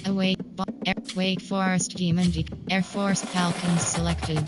Await. Wake Forest Demon Air Force Falcons selected.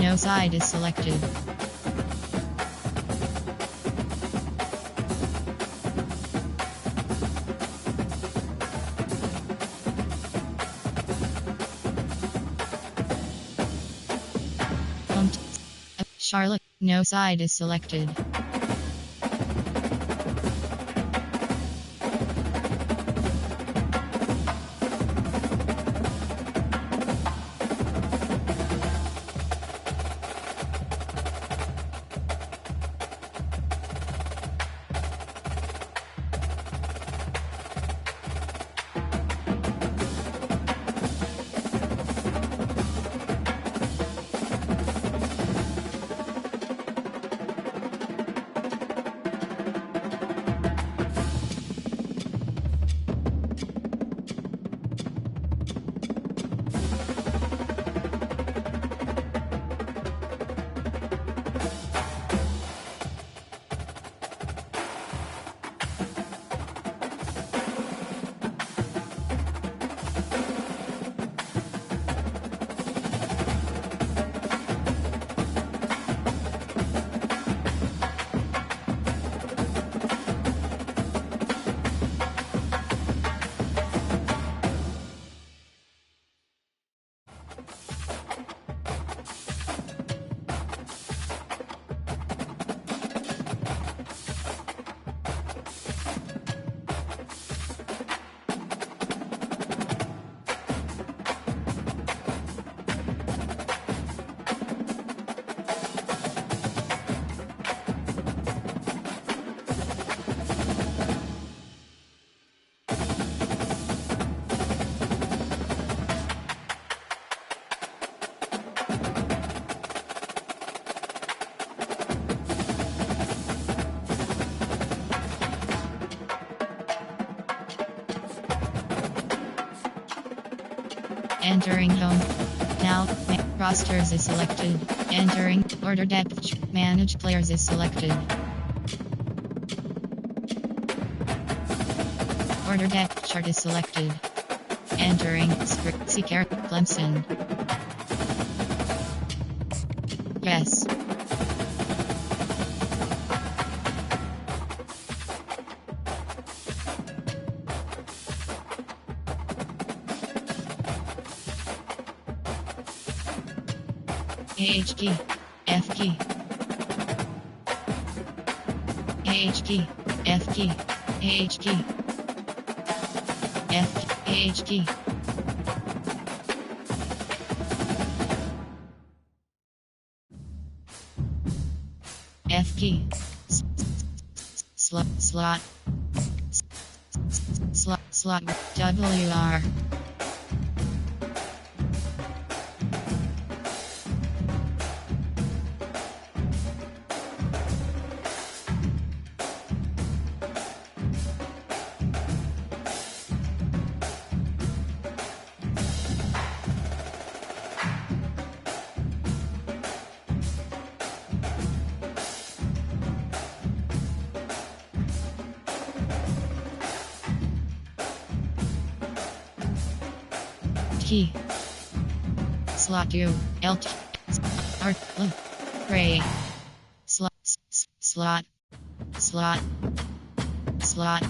No side is selected. Pumped. Charlotte. No side is selected. Entering home. Now, rosters is selected. Entering order depth. Manage players is selected. Order depth chart is selected. Entering script seeker Clemson. Yes. H key, F key, H key, F key, H key, F, H key. F key. Slot, slot, slot, WR. Key. Slot 2. L. R. L. Ray. Slot. Slot. Slot. Slot. Slot.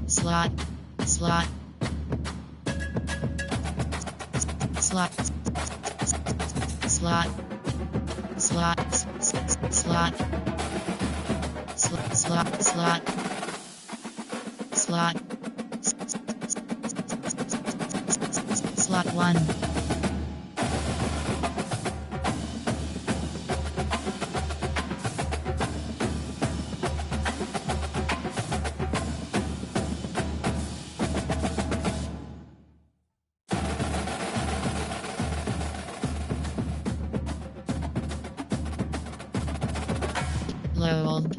Slot. Slot. Slot. Slot. Slot. Slot. Slot. Slot. Slot 1. Load.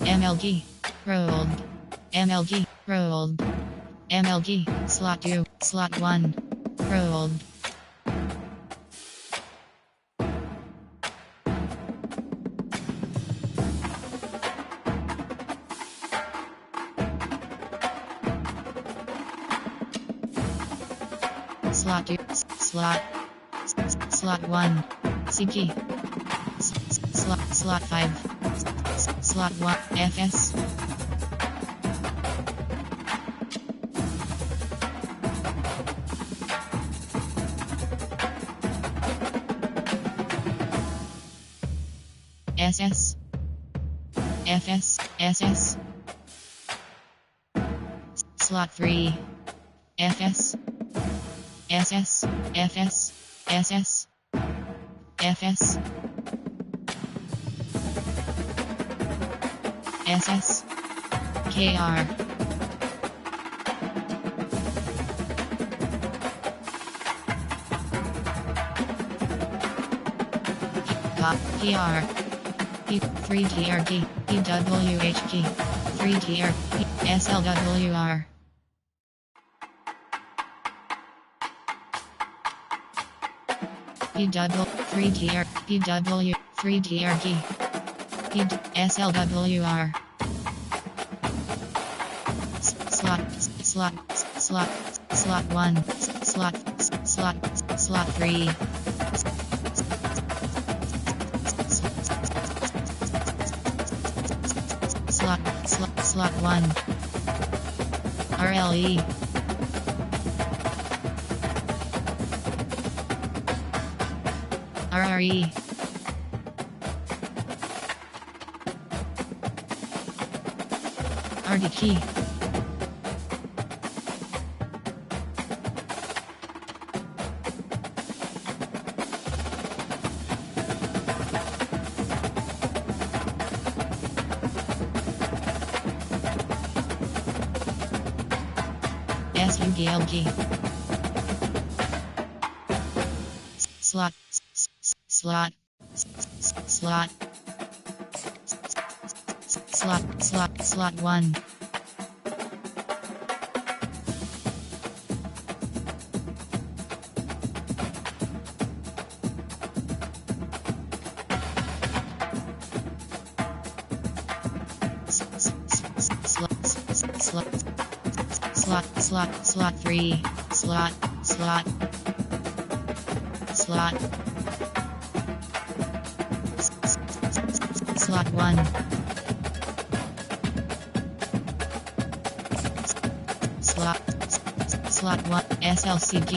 MLG. Rolled. MLG. Rolled. MLG. Slot 2. Slot 1. Rolled. Slot 2. Slot 1. CG. Slot 5. Slot 1. FS. SS. FS. SS. Slot 3. FS. SS. FS. SS. FS. SS. KR. PR. 3DRG. PWHG. 3DR. SLWR. PW. 3DR. PW. 3DRG. SLWR. Slot 1. Slot 3. Slot 1. RLE. RRE. RD key. SUDLG. Slot. Slot 1. Slot 3. Slot 1. Slot 1. SLCG.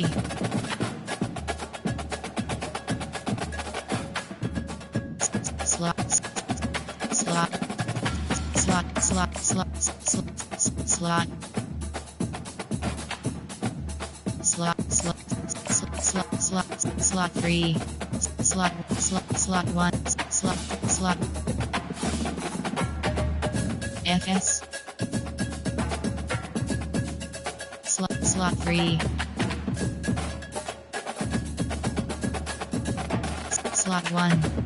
Slot 3. Slot 1. Slot FS. Slot 3. Slot 1.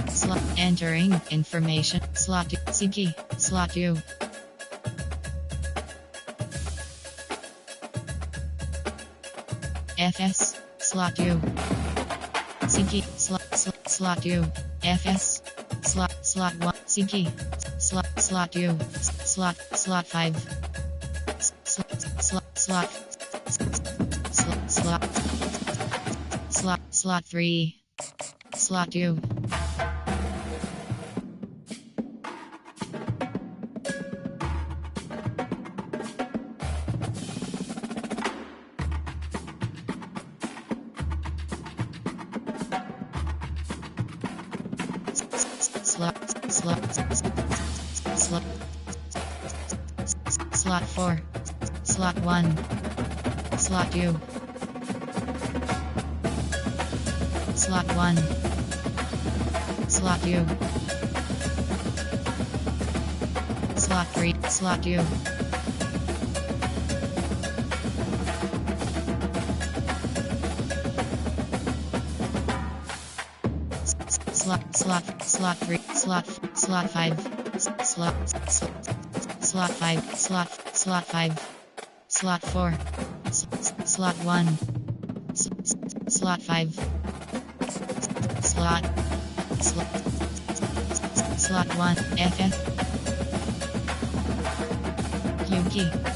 Slot, entering information, slot 2, CG, slot 2. FS, slot 2. CG, slot 2. FS, slot 1, CG, slot 2. Slot 5. Slot 3. Slot 2. Slot 4. Slot 1. Slot 2. Slot 1. Slot 2. Slot 3. Slot 2. slot 3, slot 5, slot 5, slot 5, slot 4, slot 1, slot 5, slot, slot 1, FF, Yuki.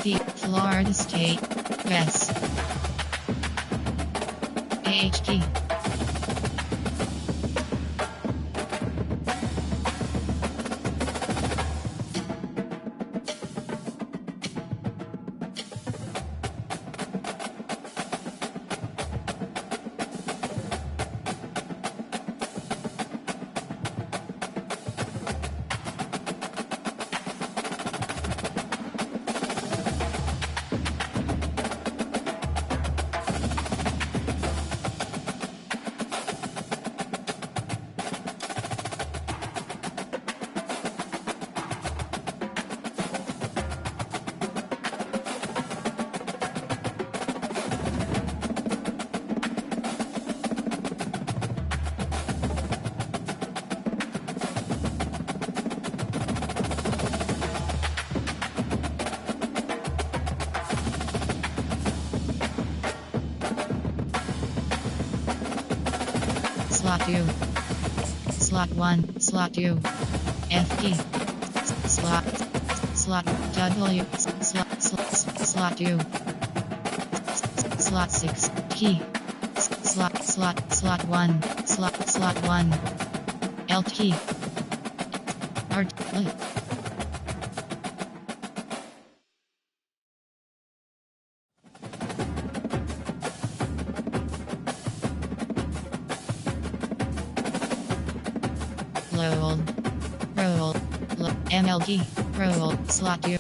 P. Florida State. S. AH key. Slot 2. Slot 1. Slot 2. F key. Slot. Slot W. Slot 2. Slot 6. Key. Slot 1. Slot 1. L key. R. Roll, MLG, roll, slot 2,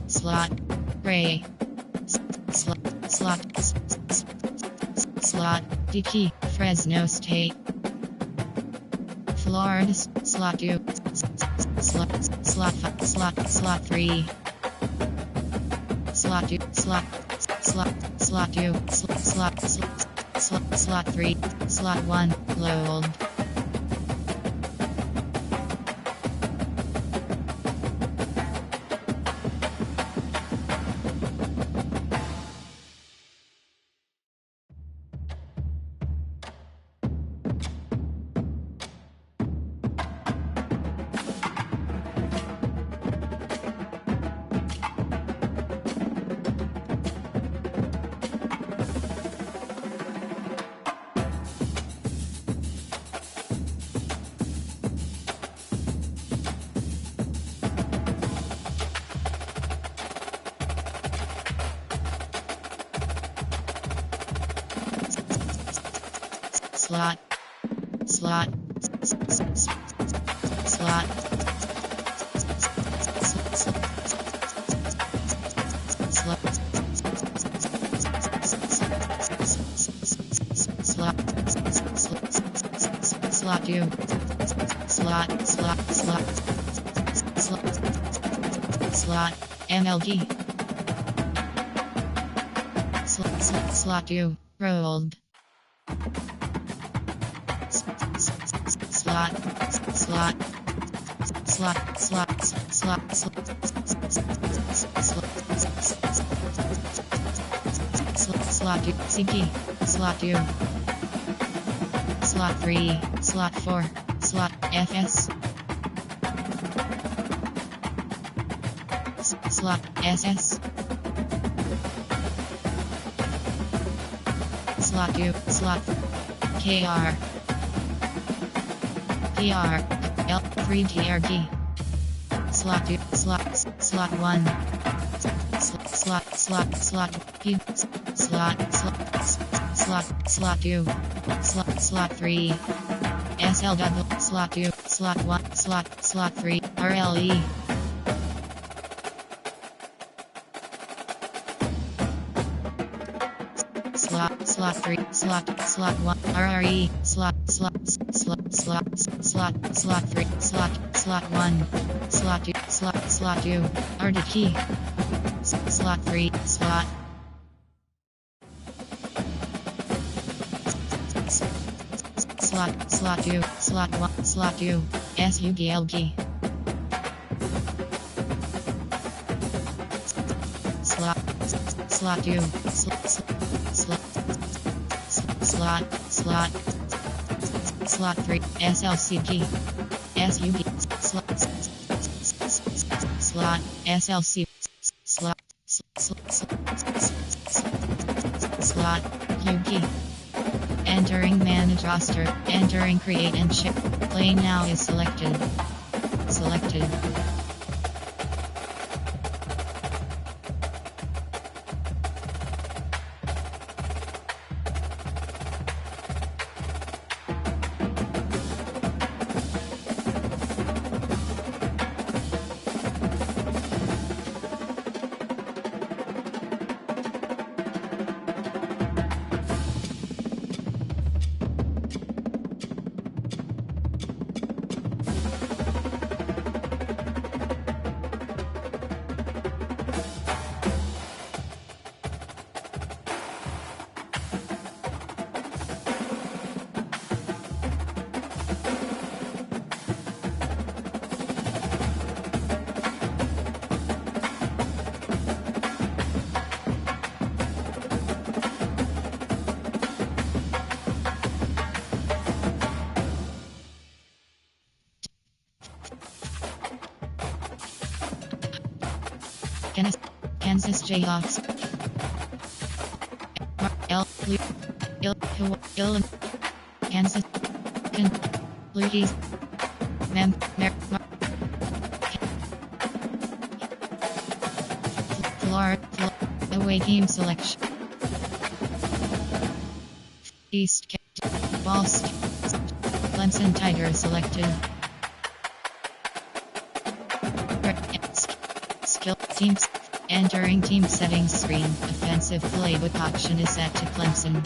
slot, ray, slot, D key, Fresno State, Florida, slot 2, slot 3, slot 2, slot 2, slot 3, slot 1, load. Slot, slot, slot, slot 2, slot, MLG, slot 2, rolled. Slot, slot 2, CP, slot 2, slot 3, slot 4, slot FS, slot SS, slot 2, slot KR, PR, L3 TRG, slot 2, slot 1, slot P, slot 2, slot 3, SL double, slot 2, slot 1, slot 3, RLE. Slot 3, slot 1, RRE, slot 3, slot 1, slot 2, RD key, slot 3, slot 2, slot 1, slot 2, SUDLG, slot 2, slot 3, SLCG, SUD, slot, slot, SLC, slot, slot, Yuki. Entering manage roster, entering create and ship. Play now is selected. Selected. Kansas Jayhawks. Kansas. Blues. Florida. Away team selection. East. Boston. Clemson Tigers selected. Skill teams. Entering team settings screen. Offensive playbook option is set to Clemson.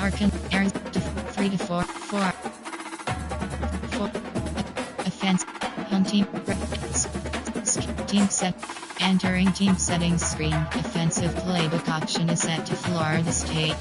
Arkan, Airs, 3 to 4, 4. Offense, home team, team set. Entering team settings screen, offensive playbook option is set to Florida State.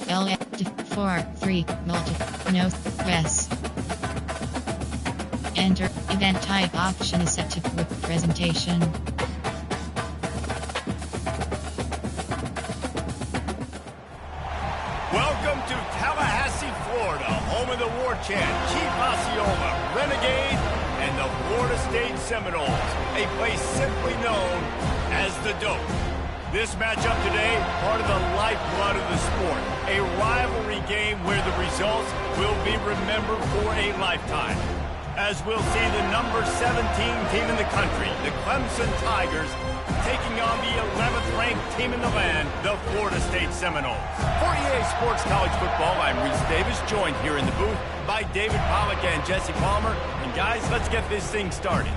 L 4 3 multiple no yes. Enter event type option is set to quick presentation. Welcome to Tallahassee, Florida, home of the war chant, Chief Osceola, Renegade, and the Florida State Seminoles, a place simply known as the Dope. This matchup today, part of the lifeblood of the sport, a rivalry game where the results will be remembered for a lifetime. As we'll see the number 17 team in the country, the Clemson Tigers, taking on the 11th ranked team in the land, the Florida State Seminoles. For EA Sports College Football, I'm Reese Davis, joined here in the booth by David Pollack and Jesse Palmer. And guys, let's get this thing started.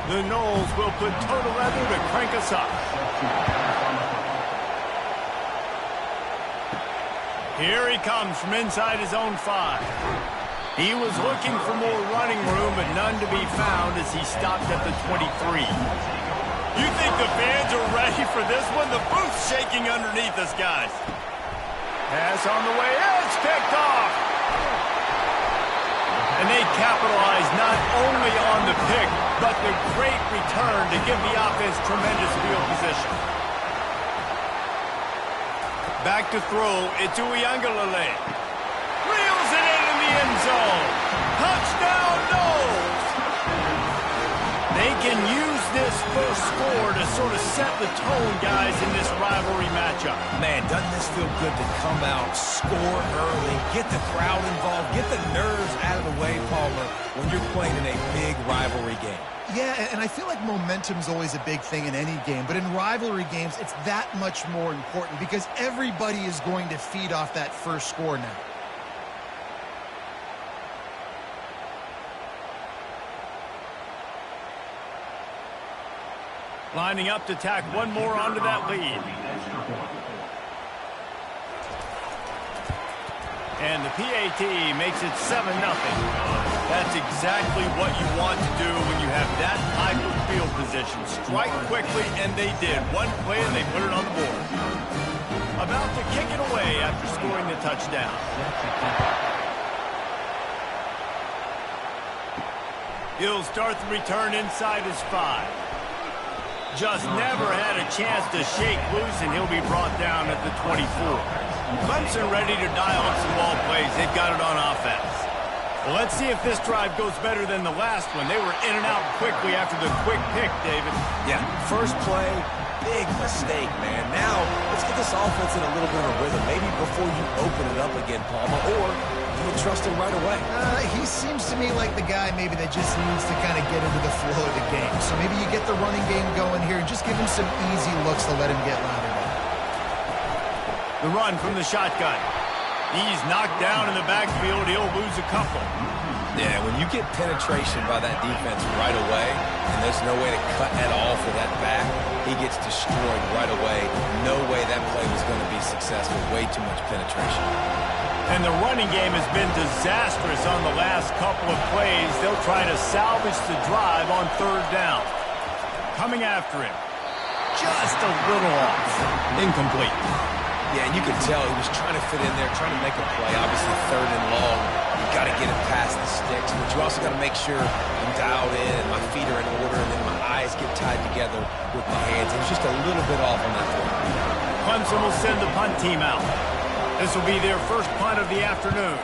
The Noles will put total leather to crank us up. Here he comes from inside his own 5. He was looking for more running room, but none to be found as he stopped at the 23. You think the fans are ready for this one? The booth's shaking underneath us, guys. Pass on the way. It's picked off. And they capitalize not only on the pick, but the great return to give the offense tremendous field position. Back to throw, it's Uiagalelei. Reels it in the end zone. Touchdown, Noles! They can use this first score to sort of set the tone, guys, in this rivalry matchup. Man, doesn't this feel good to come out, score early, get the crowd involved, get the nerves out of the way, Palmer, when you're playing in a big rivalry game. Yeah, and I feel like momentum's always a big thing in any game, but in rivalry games, it's that much more important because everybody is going to feed off that first score now. Lining up to tack one more onto that lead. And the PAT makes it 7-0. That's exactly what you want to do when you have that type of field position. Strike quickly, and they did. One play, and they put it on the board. About to kick it away after scoring the touchdown. He'll start the return inside his 5. Just never had a chance to shake loose, and he'll be brought down at the 24. Clemson ready to dial up some ball plays. They've got it on offense. Well, let's see if this drive goes better than the last one. They were in and out quickly after the quick pick, David. Yeah, first play, big mistake, man. Now, let's get this offense in a little bit of a rhythm. Maybe before you open it up again, Palmer, or you can trust him right away. He seems to me like the guy maybe that just needs to kind of get into the flow of the game. So maybe you get the running game going here and just give him some easy looks to let him get louder. The run from the shotgun. He's knocked down in the backfield. He'll lose a couple. Yeah, when you get penetration by that defense right away, and there's no way to cut at all for that back, he gets destroyed right away. No way that play was going to be successful. Way too much penetration. And the running game has been disastrous on the last couple of plays. They'll try to salvage the drive on 3rd down. Coming after him. Just a little off. Incomplete. Yeah, and you could tell he was trying to fit in there, trying to make a play. Obviously, 3rd and long. You got to get it past the sticks, but you also got to make sure I'm dialed in and my feet are in order, and then my eyes get tied together with my hands. It was just a little bit off on that throw. Clemson will send the punt team out. This will be their first punt of the afternoon.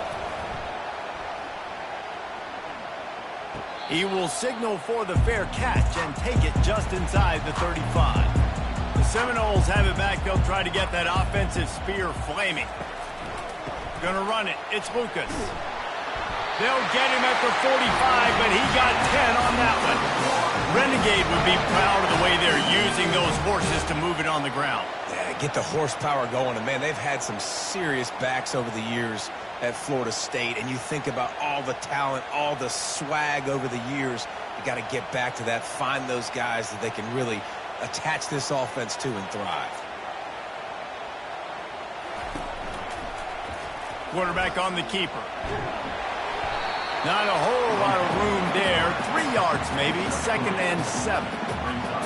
He will signal for the fair catch and take it just inside the 35. The Seminoles have it back. They'll try to get that offensive spear flaming. Gonna run it. It's Lucas. They'll get him at the 45, but he got 10 on that one. Renegade would be proud of the way they're using those horses to move it on the ground. Yeah, get the horsepower going. And, man, they've had some serious backs over the years at Florida State. And you think about all the talent, all the swag over the years. You got to get back to that, find those guys that they can really attach this offense to and thrive. Quarterback on the keeper. Not a whole lot of room there. 3 yards maybe. 2nd and 7.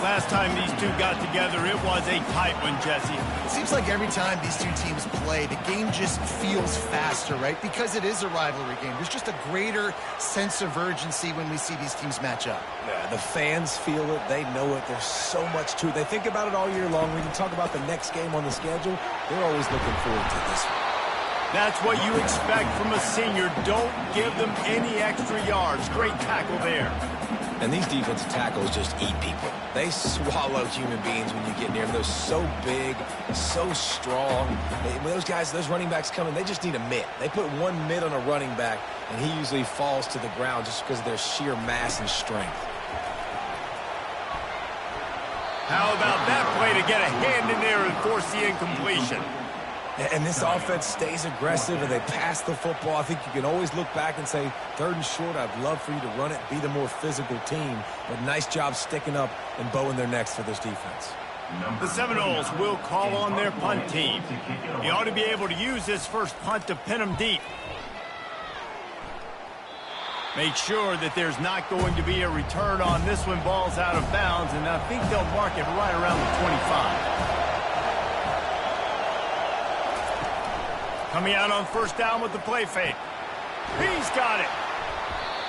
Last time these two got together, it was a tight one, Jesse. It seems like every time these two teams play, the game just feels faster, right? Because it is a rivalry game. There's just a greater sense of urgency when we see these teams match up. Yeah, the fans feel it. They know it. There's so much to it. They think about it all year long. We can talk about the next game on the schedule. They're always looking forward to this one. That's what you expect from a senior. Don't give them any extra yards. Great tackle there. And these defensive tackles just eat people. They swallow human beings when you get near them. They're so big, so strong. When those guys, those running backs come in, they just need a mitt. They put one mitt on a running back, and he usually falls to the ground just because of their sheer mass and strength. How about that play to get a hand in there and force the incompletion? And this offense stays aggressive, and they pass the football. I think you can always look back and say, 3rd and short, I'd love for you to run it, be the more physical team. But nice job sticking up and bowing their necks for this defense. The Seminoles will call on their punt team. He ought to be able to use this first punt to pin them deep. Make sure that there's not going to be a return on this one. Ball's out of bounds, and I think they'll mark it right around the 25. Coming out on 1st down with the play fake. He's got it.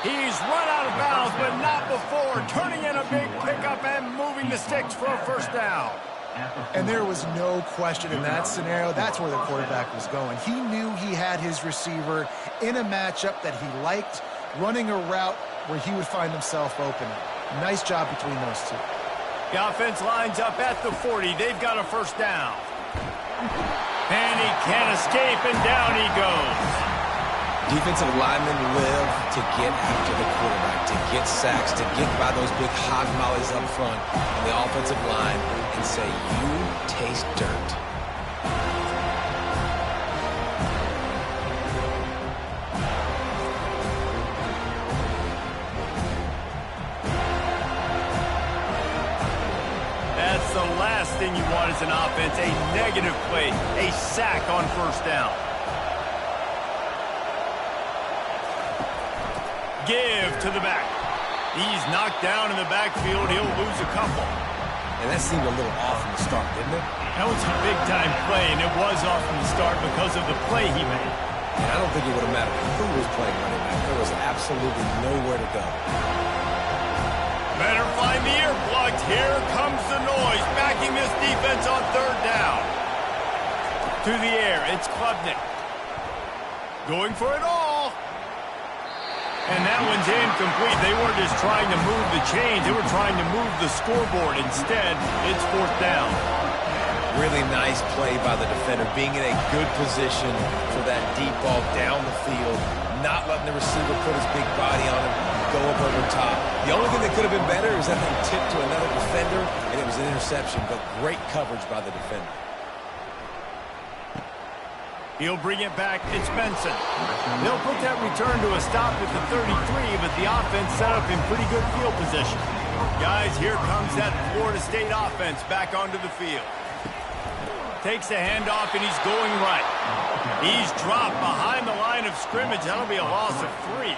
He's run out of bounds, but not before. Turning in a big pickup and moving the sticks for a 1st down. And there was no question in that scenario. That's where the quarterback was going. He knew he had his receiver in a matchup that he liked, running a route where he would find himself open. Nice job between those two. The offense lines up at the 40. They've got a 1st down. And he can't escape, and down he goes. Defensive linemen live to get after the quarterback, to get sacks, to get by those big hog mollies up front. And the offensive line can say, you taste dirt. That's the last thing you want as an offense, a negative play, a sack on 1st down. Give to the back. He's knocked down in the backfield. He'll lose a couple. And that seemed a little off from the start, didn't it? That was a big-time play, and it was off from the start because of the play he made. And I don't think it would have mattered who was playing running back. There was absolutely nowhere to go. Better find the earplugs. Here comes the noise, backing this defense on 3rd down. To the air, it's Klubnik. Going for it all. And that one's incomplete. They weren't just trying to move the chains. They were trying to move the scoreboard. Instead, it's 4th down. Really nice play by the defender, being in a good position for that deep ball down the field, not letting the receiver put his big body on him, go up over top. The only thing that could have been better is that thing tipped to another defender, and it was an interception, but great coverage by the defender. He'll bring it back. It's Benson. They'll put that return to a stop at the 33, but the offense set up in pretty good field position. Guys, here comes that Florida State offense back onto the field. Takes the handoff, and he's going right. He's dropped behind the line of scrimmage. That'll be a loss of 3.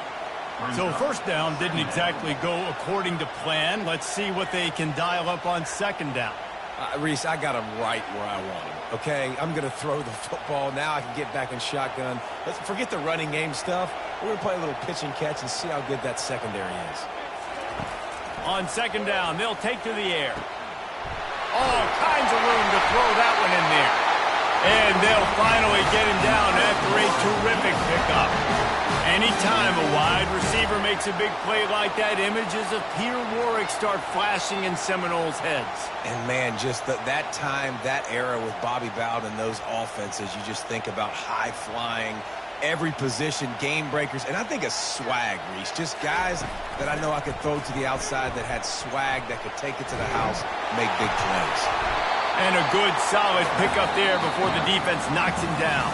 So 1st down didn't exactly go according to plan. Let's see what they can dial up on 2nd down. Reese, I got him right where I want him, okay? I'm going to throw the football. Now I can get back in shotgun. Let's forget the running game stuff. We're going to play a little pitch and catch and see how good that secondary is. On 2nd down, they'll take to the air. All kinds of room to throw that one in there. And they'll finally get him down after a terrific pickup. Anytime a wide receiver makes a big play like that, images of Peter Warwick start flashing in Seminoles' heads. And, man, just that time, that era with Bobby Bowden and those offenses, you just think about high-flying, every position, game breakers, and I think a swag, Reese. Just guys that I know I could throw to the outside that had swag, that could take it to the house, make big plays. And a good, solid pickup there before the defense knocks him down.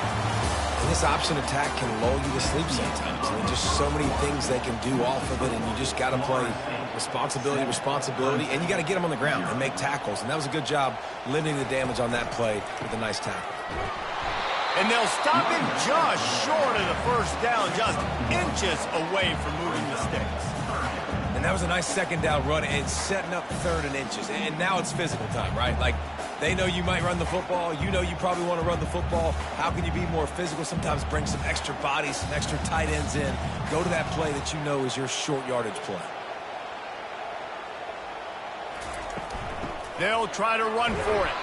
And this option attack can lull you to sleep sometimes. I mean, just so many things they can do off of it, and you just got to play responsibility, and you got to get them on the ground and make tackles. And that was a good job limiting the damage on that play with a nice tackle. And they'll stop him just short of the first down, just inches away from moving the sticks. And that was a nice second down run and setting up third and inches. And now it's physical time, right? Like, they know you might run the football. You know you probably want to run the football. How can you be more physical? Sometimes bring some extra bodies, some extra tight ends in. Go to that play that you know is your short yardage play. They'll try to run for it.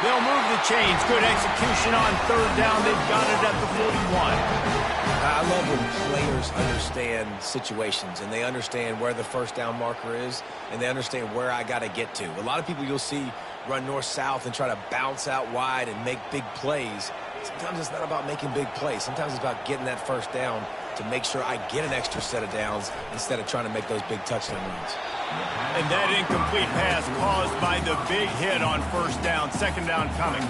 They'll move the chains. Good execution on third down. They've got it at the 41. I love when players understand situations and they understand where the first down marker is and they understand where I got to get to. A lot of people you'll see run north-south and try to bounce out wide and make big plays. Sometimes it's not about making big plays. Sometimes it's about getting that first down to make sure I get an extra set of downs instead of trying to make those big touchdown runs. And that incomplete pass caused by the big hit on first down. Second down coming.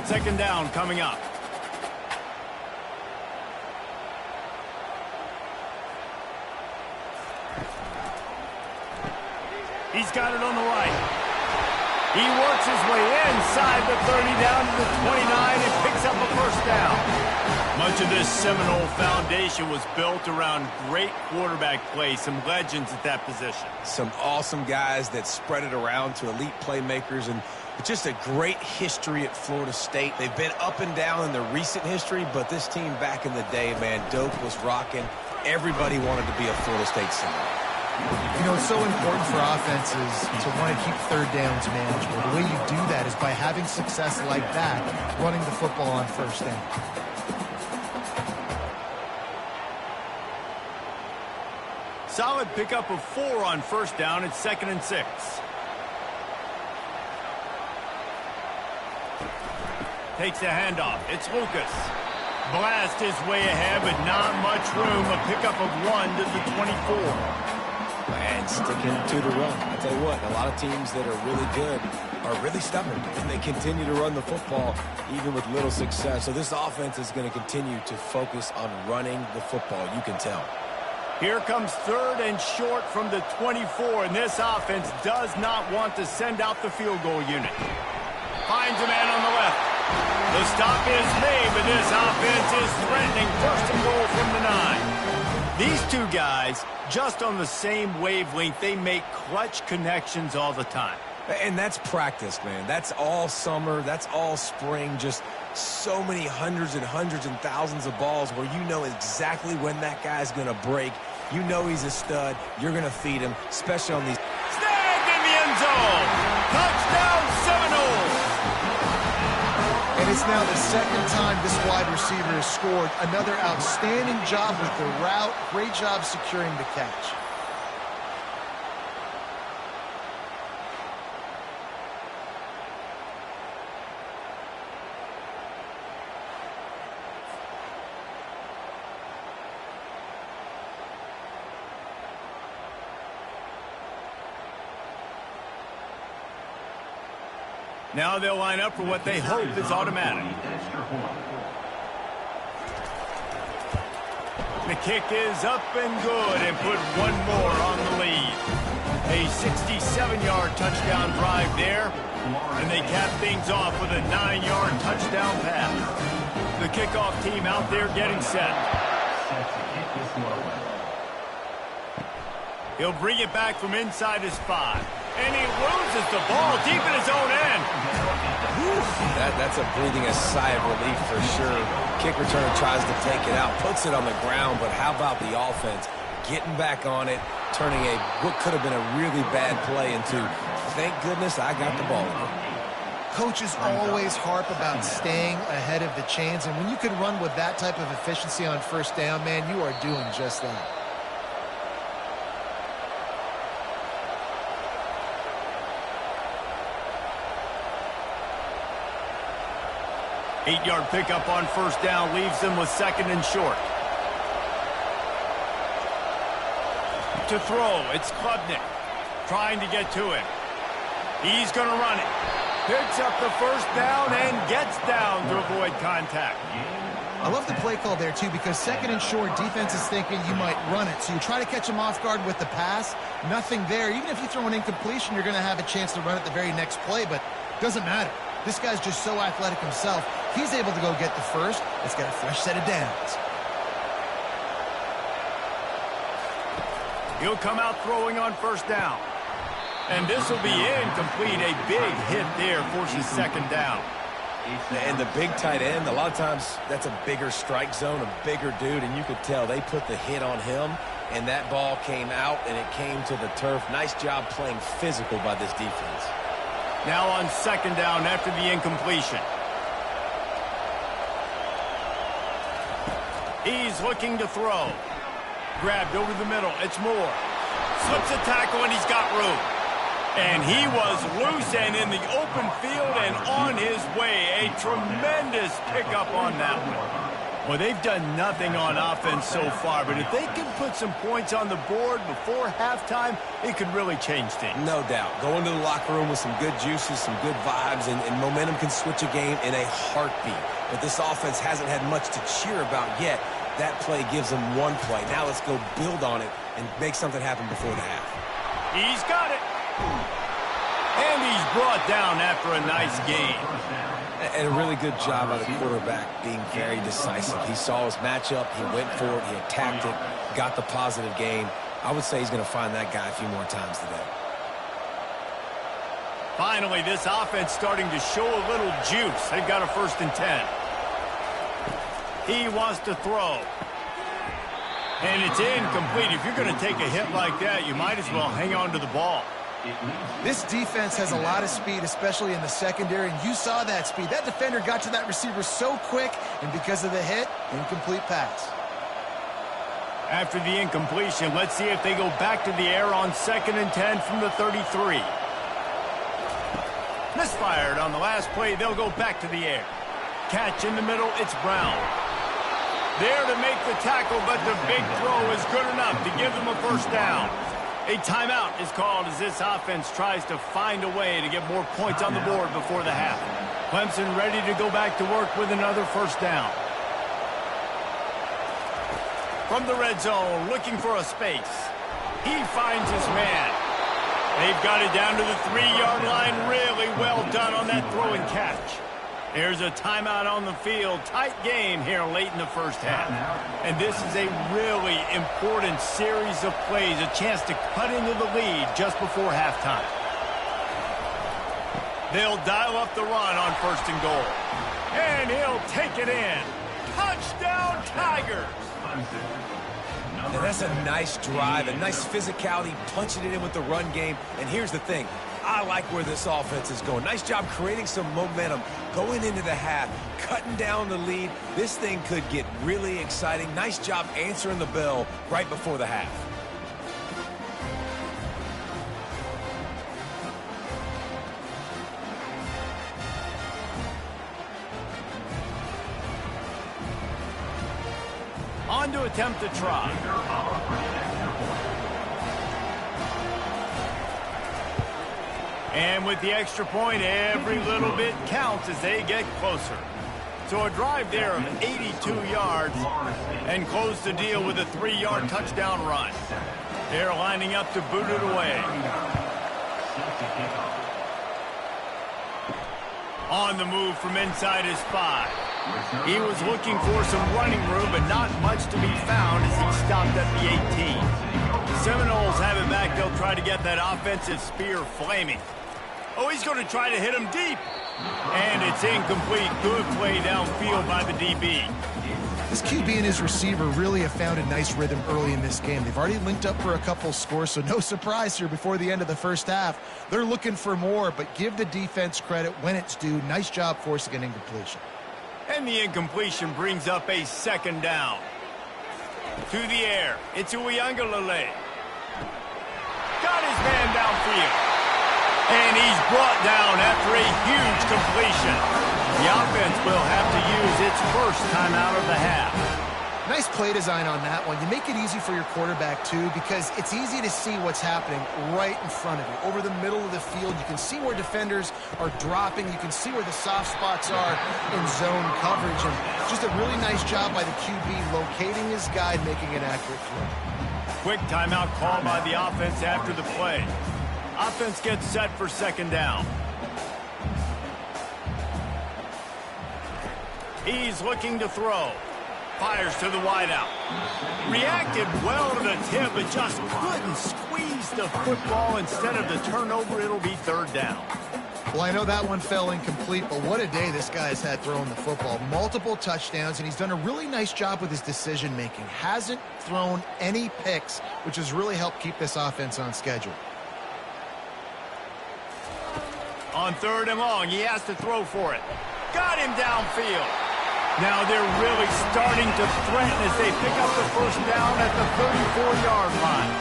Second down coming up. He's got it on the right. He works his way inside the 30 down to the 29 and picks up a first down. Much of this Seminole foundation was built around great quarterback play, some legends at that position. Some awesome guys that spread it around to elite playmakers, and just a great history at Florida State. They've been up and down in the recent history, but this team back in the day, man, Doak was rocking. Everybody wanted to be a Florida State Seminole. You know, it's so important for offenses to want to keep third downs manageable. The way you do that is by having success like that, running the football on first down. Solid pickup of 4 on first down. It's 2nd and 6. Takes the handoff. It's Lucas. Blast his way ahead, but not much room. A pickup of 1 to the 24. And sticking to the run. I tell you what, a lot of teams that are really good are really stubborn, and they continue to run the football even with little success. So this offense is going to continue to focus on running the football. You can tell. Here comes 3rd and short from the 24, and this offense does not want to send out the field goal unit. Finds a man on the left. The stop is made, but this offense is threatening. 1st and goal from the 9. These two guys, just on the same wavelength, they make clutch connections all the time. And that's practice, man. That's all summer. That's all spring. Just so many hundreds and thousands of balls where you know exactly when that guy's going to break. You know he's a stud. You're going to feed him, especially on these. Snagged in the end zone. Touchdown, Seminoles. And it's now the 2nd time this wide receiver has scored. Another outstanding job with the route. Great job securing the catch. Now they'll line up for what they hope is automatic. The kick is up and good and put 1 more on the lead. A 67-yard touchdown drive there, and they cap things off with a 9-yard touchdown pass. The kickoff team out there getting set. He'll bring it back from inside his 5. And he loses the ball deep in his own end. That's a breathing a sigh of relief for sure. Kick returner tries to take it out, puts it on the ground, but how about the offense getting back on it, turning what could have been a really bad play into, thank goodness I got the ball again. Coaches always harp about staying ahead of the chains, and when you can run with that type of efficiency on first down, man, you are doing just that. 8-yard pickup on first down leaves them with 2nd and short. To throw, it's Klubnik trying to get to him. He's going to run it. Picks up the first down and gets down to avoid contact. I love the play call there, too, because 2nd and short, defense is thinking you might run it. So you try to catch them off guard with the pass. Nothing there. Even if you throw an incompletion, you're going to have a chance to run it the very next play, but it doesn't matter. This guy's just so athletic himself. He's able to go get the first. Let's get a fresh set of downs. He'll come out throwing on first down. And this will be incomplete. A big hit there forces 2nd down. And the big tight end, a lot of times that's a bigger strike zone, a bigger dude, and you could tell they put the hit on him, and that ball came out, and it came to the turf. Nice job playing physical by this defense. Now on 2nd down after the incompletion. He's looking to throw. Grabbed over the middle. It's Moore. Slips a tackle, and he's got room. And he was loose and in the open field and on his way. A tremendous pickup on that one. Well, they've done nothing on offense so far, but if they can put some points on the board before halftime, it could really change things. No doubt. Go into the locker room with some good juices, some good vibes, and momentum can switch a game in a heartbeat. But this offense hasn't had much to cheer about yet. That play gives them one play. Now let's go build on it and make something happen before the half. He's got it. And he's brought down after a nice gain. And a really good job by the quarterback being very decisive. He saw his matchup. He went for it. He attacked it. Got the positive gain. I would say he's going to find that guy a few more times today. Finally, this offense starting to show a little juice. They've got a 1st and 10. He wants to throw. And it's incomplete. If you're going to take a hit like that, you might as well hang on to the ball. This defense has a lot of speed, especially in the secondary, and you saw that speed. That defender got to that receiver so quick, and because of the hit, incomplete pass. After the incompletion, let's see if they go back to the air on 2nd and 10 from the 33. Misfired on the last play. They'll go back to the air. Catch in the middle. It's Brown. There to make the tackle, but the big throw is good enough to give them a 1st down. A timeout is called as this offense tries to find a way to get more points on the board before the half. Clemson ready to go back to work with another 1st down. From the red zone, looking for a space. He finds his man. They've got it down to the 3-yard line. Really well done on that throw and catch. There's a timeout on the field. Tight game here late in the 1st half. And this is a really important series of plays, a chance to cut into the lead just before halftime. They'll dial up the run on 1st and goal. And he'll take it in. Touchdown, Tigers! And that's a nice drive, a nice physicality, punching it in with the run game. And here's the thing. I like where this offense is going. Nice job creating some momentum, going into the half, cutting down the lead. This thing could get really exciting. Nice job answering the bell right before the half. On to attempt to try. And with the extra point, every little bit counts as they get closer. So a drive there of 82 yards and close the deal with a 3-yard touchdown run. They're lining up to boot it away. On the move from inside his 5. He was looking for some running room, but not much to be found as he stopped at the 18. The Seminoles have it back. They'll try to get that offensive spear flaming. Oh, he's going to try to hit him deep. And it's incomplete. Good play downfield by the DB. This QB and his receiver really have found a nice rhythm early in this game. They've already linked up for a couple scores, so no surprise here before the end of the 1st half. They're looking for more, but give the defense credit when it's due. Nice job forcing an incompletion. And the incompletion brings up a 2nd down. To the air. It's Uiagalelei. Got his man downfield. And he's brought down after a huge completion. The offense will have to use its first timeout of the half. Nice play design on that one. You make it easy for your quarterback, too, because it's easy to see what's happening right in front of you. Over the middle of the field, you can see where defenders are dropping. You can see where the soft spots are in zone coverage. And just a really nice job by the QB locating his guy, making an accurate throw. Quick timeout call by the offense after the play. Offense gets set for second down. He's looking to throw. Fires to the wideout. Reacted well to the tip, but just couldn't squeeze the football. Instead of the turnover, it'll be third down. Well, I know that one fell incomplete, but what a day this guy's had throwing the football. Multiple touchdowns, and he's done a really nice job with his decision-making. Hasn't thrown any picks, which has really helped keep this offense on schedule. On third and long, he has to throw for it. Got him downfield. Now they're really starting to threaten as they pick up the first down at the 34-yard line.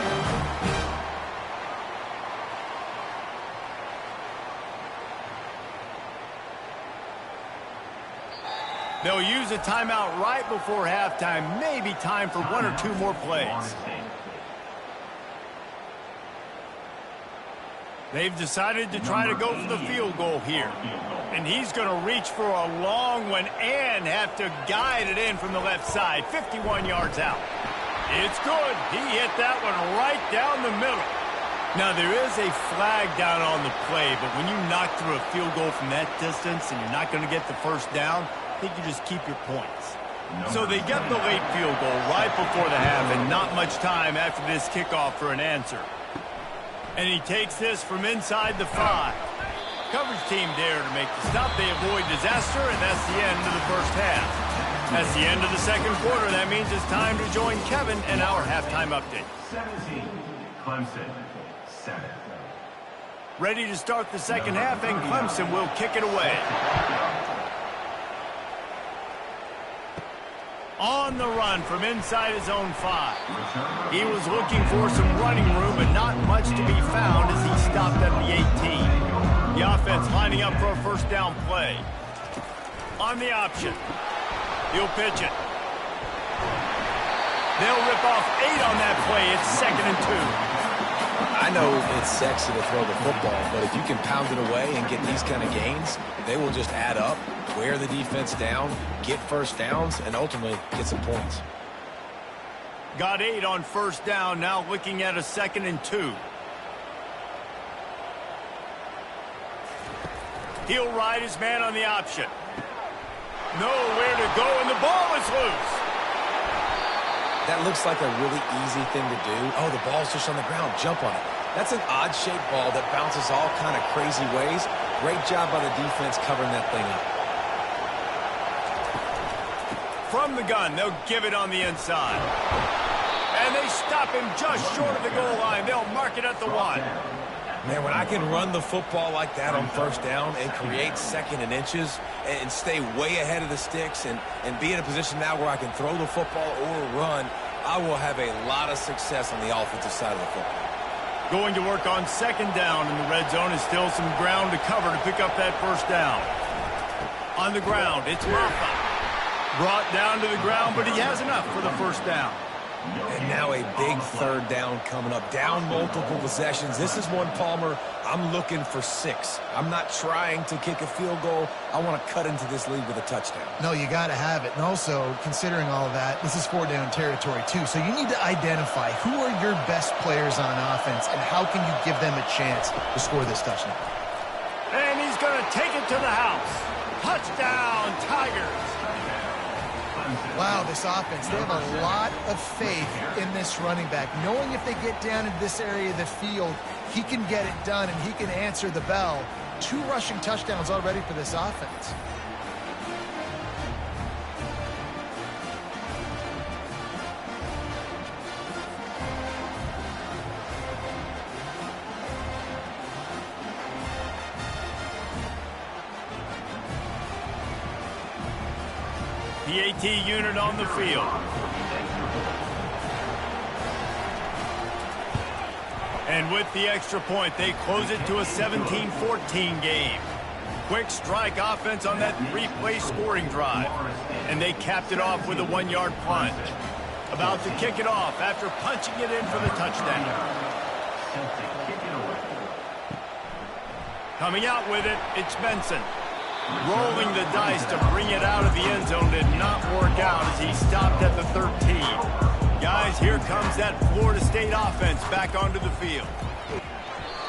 They'll use a timeout right before halftime. Maybe time for one or two more plays. They've decided to try to go for the field goal here. And he's going to reach for a long one and have to guide it in from the left side. 51 yards out. It's good. He hit that one right down the middle. Now, there is a flag down on the play, but when you knock through a field goal from that distance and you're not going to get the first down, I think you just keep your points. So they get the late field goal right before the half and not much time after this kickoff for an answer. And he takes this from inside the 5. Coverage team there to make the stop. They avoid disaster, and that's the end of the first half. That's the end of the second quarter. That means it's time to join Kevin and our halftime update. 17, Clemson, 7. Ready to start the second half, and Clemson will kick it away. On the run from inside his own 5. He was looking for some running room, but not much to be found as he stopped at the 18. The offense lining up for a first down play. On the option. He'll pitch it. They'll rip off 8 on that play. It's 2nd and 2. I know it's sexy to throw the football, but if you can pound it away and get these kind of gains, they will just add up, wear the defense down, get first downs, and ultimately get some points. Got 8 on first down, now looking at a 2nd and 2. He'll ride his man on the option. Nowhere to go, and the ball is loose. That looks like a really easy thing to do. Oh, the ball's just on the ground. Jump on it. That's an odd-shaped ball that bounces all kind of crazy ways. Great job by the defense covering that thing up. From the gun, they'll give it on the inside. And they stop him just short of the goal line. They'll mark it at the 1. Man, when I can run the football like that on first down and create 2nd and inches and stay way ahead of the sticks and be in a position now where I can throw the football or run, I will have a lot of success on the offensive side of the football. Going to work on 2nd down, and the red zone is still some ground to cover to pick up that first down. On the ground, it's Maffa. Brought down to the ground, but he has enough for the first down. And now a big third down coming up. Down multiple possessions. This is one, Palmer, I'm looking for 6. I'm not trying to kick a field goal. I want to cut into this lead with a touchdown. No, you got to have it. And also, considering all of that, this is 4-down territory, too. So you need to identify who are your best players on offense and how can you give them a chance to score this touchdown. And he's going to take it to the house. Touchdown, Tigers. Wow, this offense, they have a lot of faith in this running back, knowing if they get down into this area of the field, he can get it done and he can answer the bell. 2 rushing touchdowns already for this offense. The AT unit on the field. And with the extra point, they close it to a 17-14 game. Quick strike offense on that three-play scoring drive. And they capped it off with a 1-yard plunge. About to kick it off after punching it in for the touchdown. Coming out with it, it's Benson. Rolling the dice to bring it out of the end zone did not work out as he stopped at the 13. Guys, here comes that Florida State offense back onto the field.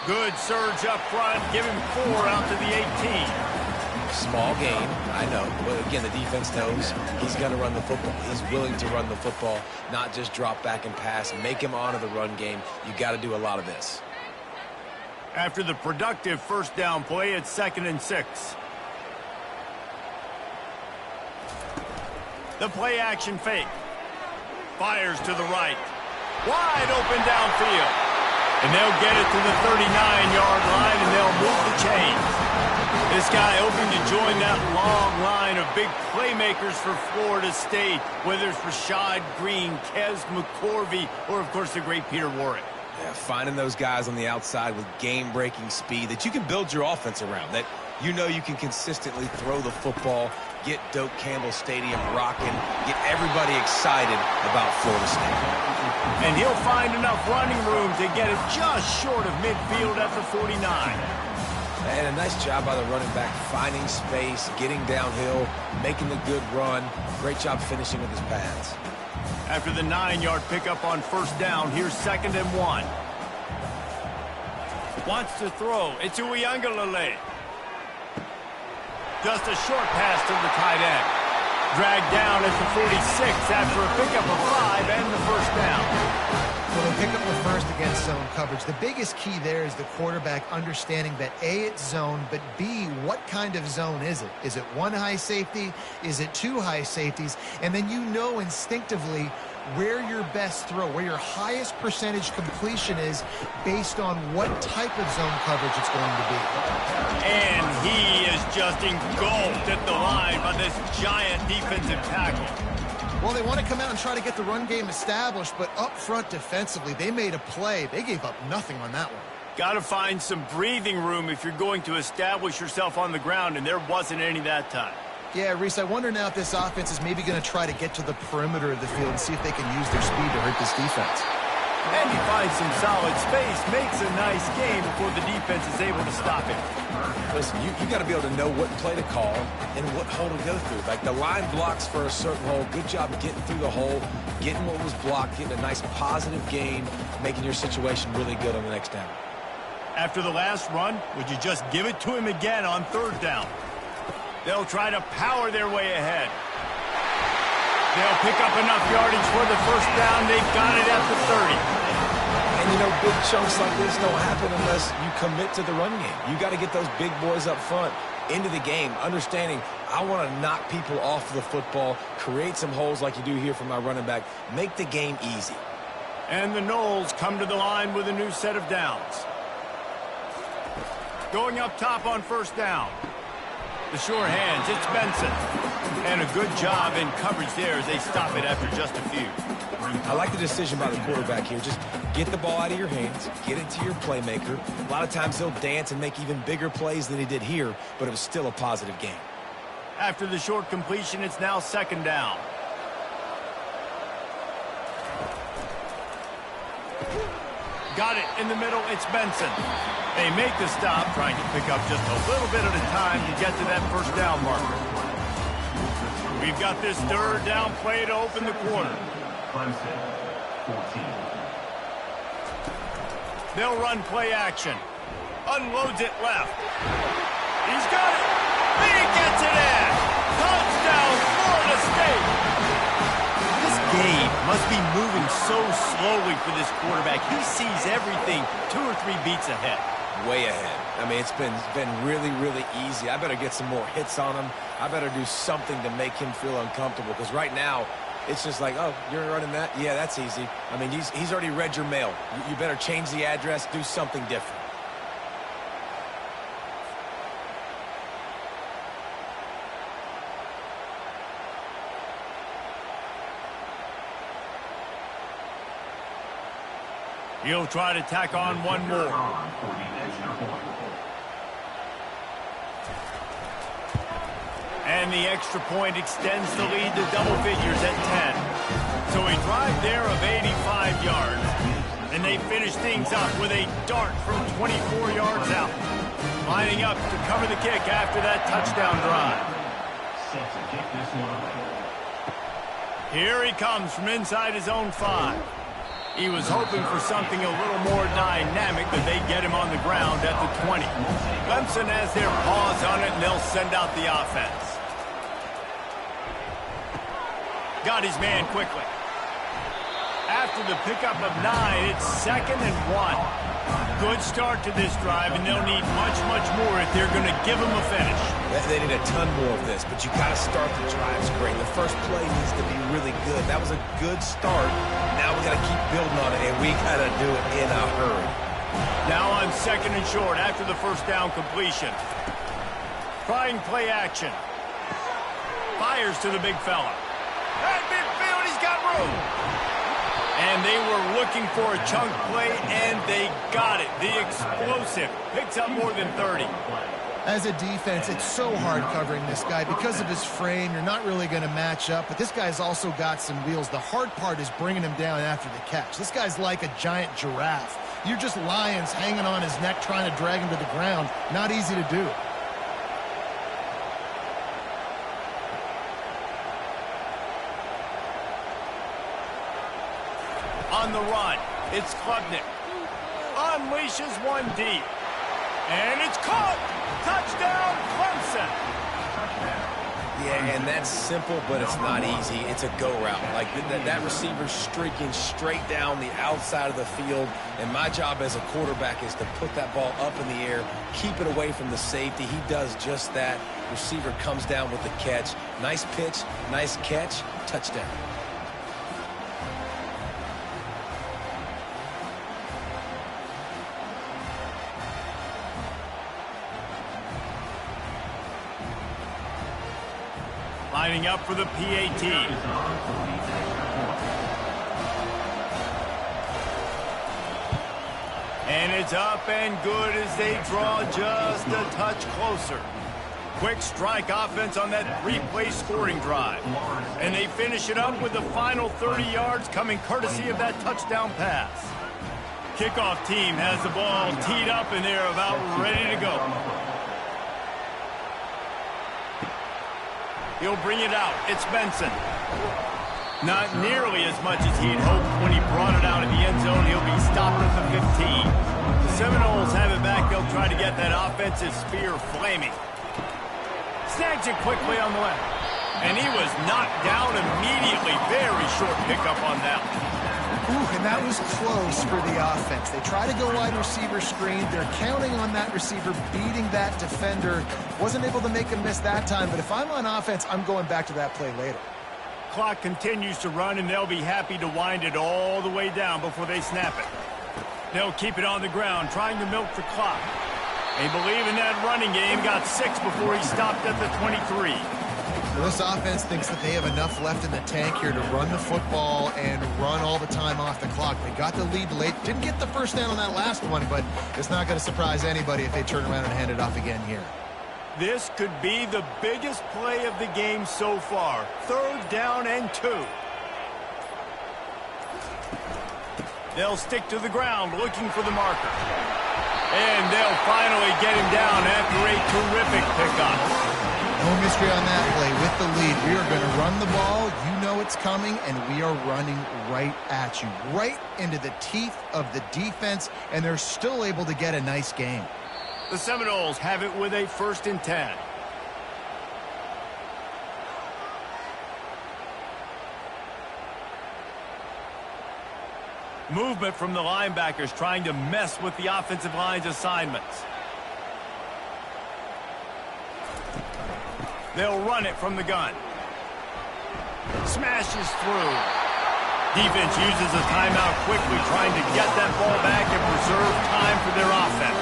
Good surge up front, give him 4 out to the 18. Small gain, I know. But again, the defense knows he's going to run the football. He's willing to run the football, not just drop back and pass. Make him honor the run game. You got to do a lot of this. After the productive first down play, it's 2nd and 6. The play action fake. Fires to the right. Wide open downfield. And they'll get it to the 39-yard line, and they'll move the chains. This guy hoping to join that long line of big playmakers for Florida State, whether it's Rashad Green, Kez McCorvey, or, of course, the great Peter Warrick. Yeah, finding those guys on the outside with game-breaking speed that you can build your offense around, that you know you can consistently throw the football, get Doak Campbell Stadium rocking, get everybody excited about Florida State. And he'll find enough running room to get it just short of midfield at the 49. And a nice job by the running back, finding space, getting downhill, making the good run. Great job finishing with his pads. After the 9-yard pickup on first down, here's 2nd and 1. Wants to throw. It's Uiagalelei. Just a short pass to the tight end. Dragged down at the 46 after a pickup of 5 and the first down. Well, they pick up the first against zone coverage. The biggest key there is the quarterback understanding that A, it's zone, but B, what kind of zone is it? Is it 1 high safety? Is it 2 high safeties? And then you know instinctively where your best throw, where your highest percentage completion is based on what type of zone coverage it's going to be. And he is just engulfed at the line by this giant defensive tackle. Well, they want to come out and try to get the run game established, but up front defensively, they made a play. They gave up nothing on that one. Got to find some breathing room if you're going to establish yourself on the ground, and there wasn't any that time. Yeah, Reese, I wonder now if this offense is maybe going to try to get to the perimeter of the field and see if they can use their speed to hurt this defense. And he finds some solid space, makes a nice game before the defense is able to stop him. Listen, you got to be able to know what play to call and what hole to go through. Like the line blocks for a certain hole. Good job getting through the hole, getting what was blocked, getting a nice positive gain, making your situation really good on the next down. After the last run, would you just give it to him again on third down? They'll try to power their way ahead. They'll pick up enough yardage for the first down. They've got it at the 30. And, you know, big chunks like this don't happen unless you commit to the run game. You got to get those big boys up front into the game, understanding I want to knock people off the football, create some holes like you do here for my running back, make the game easy. And the Noles come to the line with a new set of downs. Going up top on first down. The sure hands, it's Benson. And a good job in coverage there as they stop it after just a few. I like the decision by the quarterback here. Just get the ball out of your hands, get it to your playmaker. A lot of times he'll dance and make even bigger plays than he did here, but it was still a positive game. After the short completion, it's now 2nd down. Got it in the middle, it's Benson. They make the stop, trying to pick up just a little bit at a time to get to that first down marker. We've got this third down play to open the quarter. Clemson, 14. They'll run play action. Unloads it left. He's got it. He gets it in. Touchdown, Florida State. This game must be moving so slowly for this quarterback. He sees everything 2 or 3 beats ahead. Way ahead. I mean, it's been really, really easy. I better get some more hits on him. I better do something to make him feel uncomfortable, because right now, it's just like, oh, you're running that? Yeah, that's easy. I mean, he's already read your mail. You better change the address, do something different. He'll try to tack on one more. And the extra point extends the lead to double figures at 10. So a drive there of 85 yards. And they finish things up with a dart from 24 yards out. Lining up to cover the kick after that touchdown drive. Set to kick this one away. Here he comes from inside his own 5. He was hoping for something a little more dynamic, but they get him on the ground at the 20. Clemson has their paws on it, and they'll send out the offense. Got his man quickly. After the pickup of 9, it's 2nd and 1. Good start to this drive, and they'll need much, much more if they're going to give him a finish. They need a ton more of this, but you got to start the drives great. The first play needs to be really good. That was a good start. Now we got to keep building on it, and we got to do it in a hurry. Now on 2nd and short after the first down completion. Trying play action. Fires to the big fella. At midfield, he's got room. And they were looking for a chunk play, and they got it. The explosive picks up more than 30. As a defense, it's so hard covering this guy. Because of his frame, you're not really going to match up, but this guy's also got some wheels. The hard part is bringing him down after the catch. This guy's like a giant giraffe. You're just lions hanging on his neck trying to drag him to the ground. Not easy to do. On the run, it's Klubnik. Unleashes one deep. And it's caught. Touchdown, Clemson. Yeah, and that's simple, but it's not easy. It's a go route. Like that receiver's streaking straight down the outside of the field, and my job as a quarterback is to put that ball up in the air, keep it away from the safety. He does just that. Receiver comes down with the catch. Nice pitch, nice catch, touchdown. Lining up for the PAT. And it's up and good as they draw just a touch closer. Quick strike offense on that 3-play scoring drive. And they finish it up with the final 30 yards coming courtesy of that touchdown pass. Kickoff team has the ball teed up and they're about ready to go. He'll bring it out. It's Benson. Not nearly as much as he'd hoped when he brought it out of the end zone. He'll be stopped at the 15. The Seminoles have it back. They'll try to get that offensive spear flaming. Snags it quickly on the left. And he was knocked down immediately. Very short pickup on that one. Ooh, and that was close for the offense. They try to go wide receiver screen. They're counting on that receiver beating that defender. Wasn't able to make him miss that time, but if I'm on offense, I'm going back to that play later. Clock continues to run, and they'll be happy to wind it all the way down before they snap it. They'll keep it on the ground, trying to milk the clock. They believe in that running game. Got 6 before he stopped at the 23. Well, this offense thinks that they have enough left in the tank here to run the football and run all the time off the clock. They got the lead late. Didn't get the first down on that last one, but it's not going to surprise anybody if they turn around and hand it off again here. This could be the biggest play of the game so far. 3rd down and 2. They'll stick to the ground looking for the marker. And they'll finally get him down after a terrific pickup. No mystery on that play. With the lead, we are going to run the ball. You know it's coming, and we are running right at you, right into the teeth of the defense, and they're still able to get a nice game. The Seminoles have it with a 1st and 10. Movement from the linebackers trying to mess with the offensive line's assignments. They'll run it from the gun. Smashes through. Defense uses a timeout quickly, trying to get that ball back and preserve time for their offense.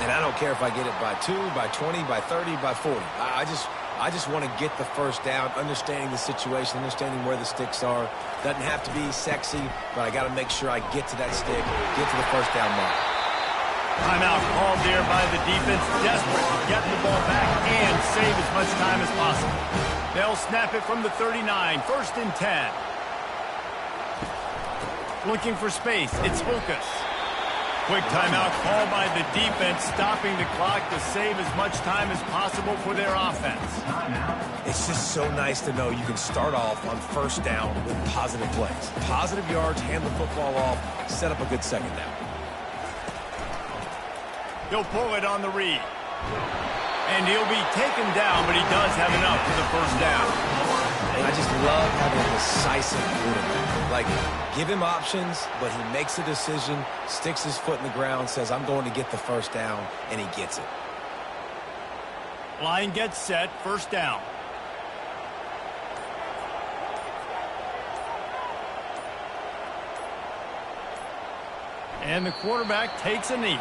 And I don't care if I get it by 2, by 20, by 30, by 40. I just want to get the first down, understanding the situation, understanding where the sticks are. Doesn't have to be sexy, but I got to make sure I get to that stick, get to the first down mark. Timeout called there by the defense, desperate to get the ball back and save as much time as possible. They'll snap it from the 39, 1st and 10. Looking for space, it's Lucas. Quick timeout called by the defense, stopping the clock to save as much time as possible for their offense. It's just so nice to know you can start off on 1st down with positive plays. Positive yards, hand the football off, set up a good 2nd down. He'll pull it on the read. And he'll be taken down, but he does have enough for the 1st down. And I just love having a decisive quarterback. Like, give him options, but he makes a decision, sticks his foot in the ground, says, I'm going to get the 1st down, and he gets it. Line gets set, 1st down. And the quarterback takes a knee.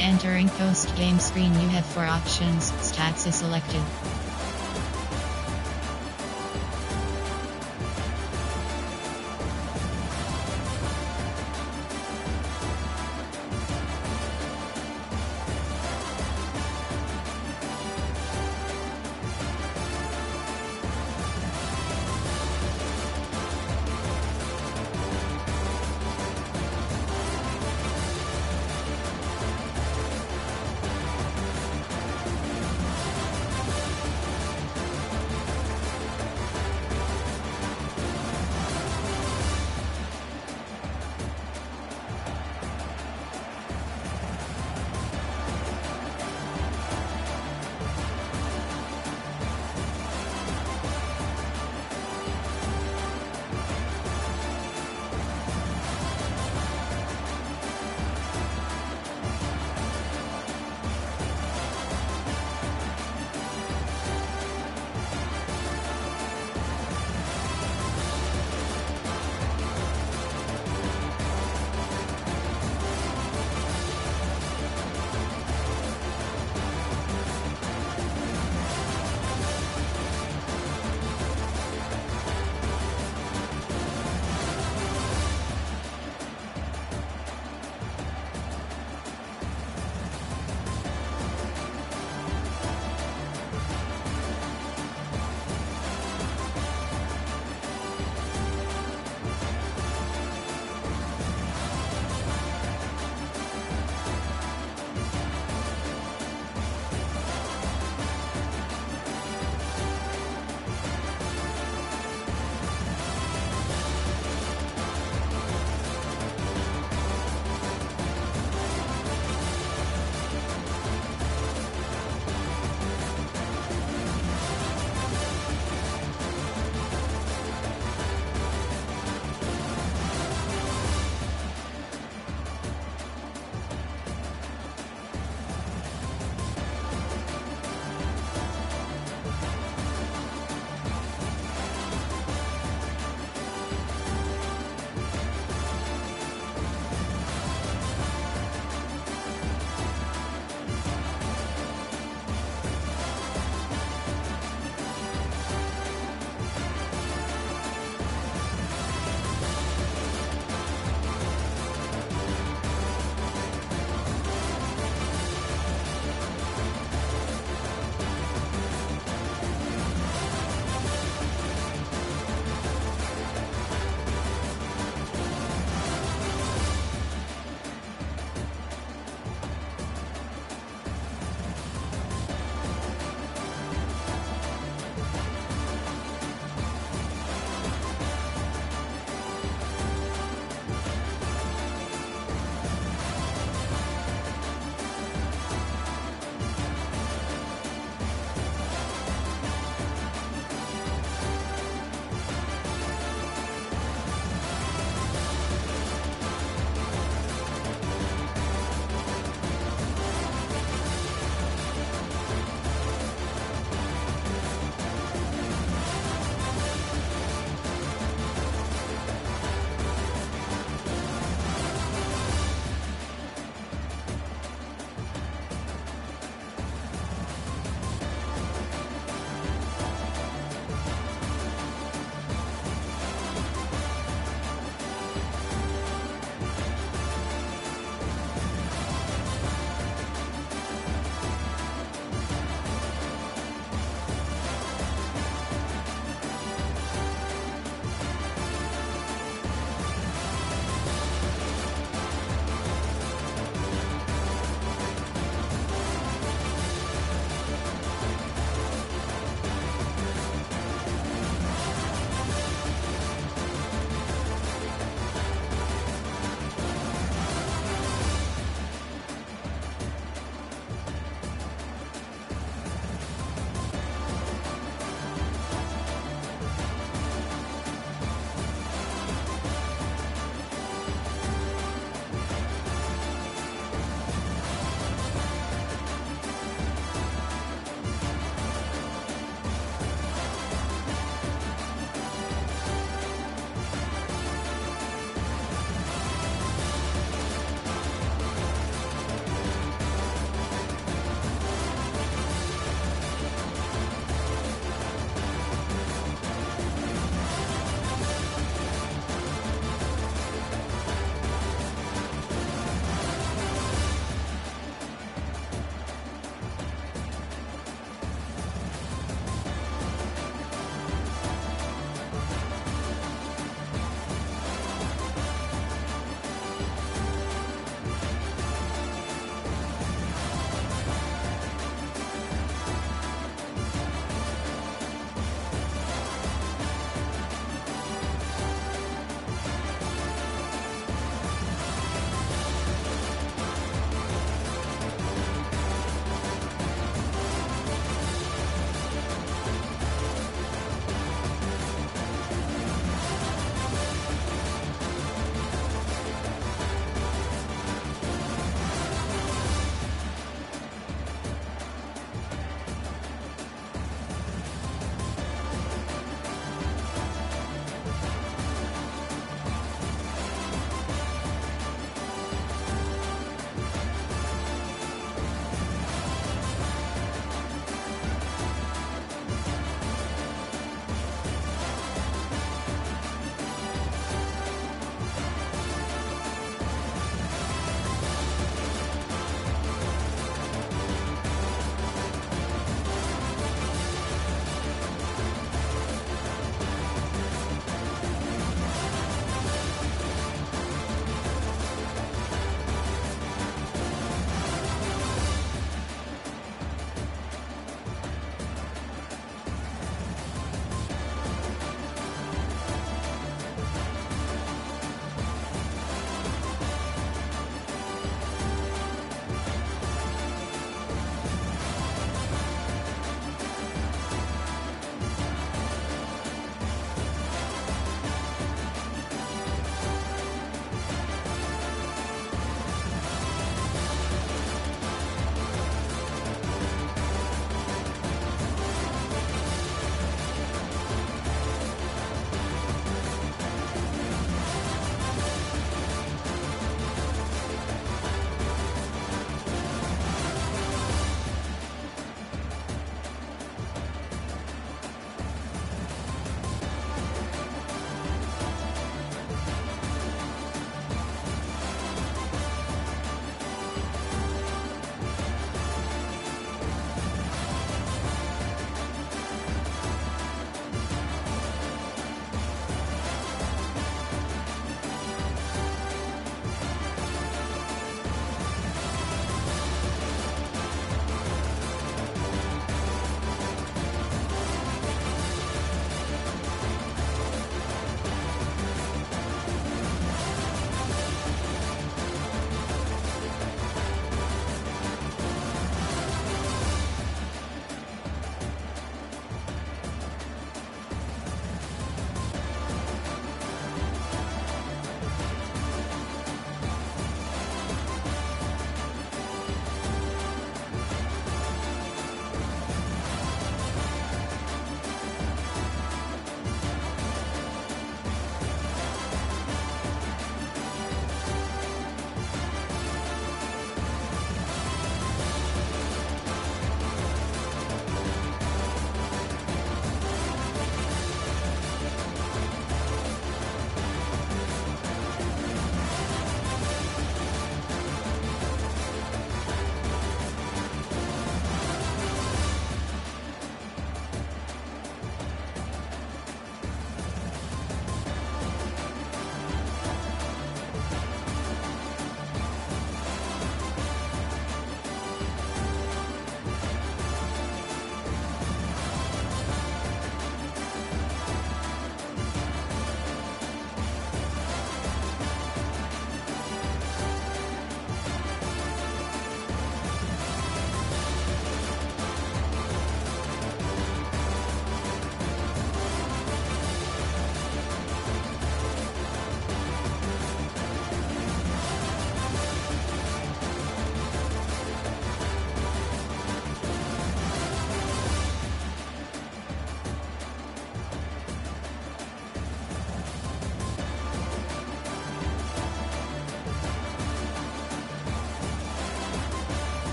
Entering post-game screen, you have 4 options. Stats is selected.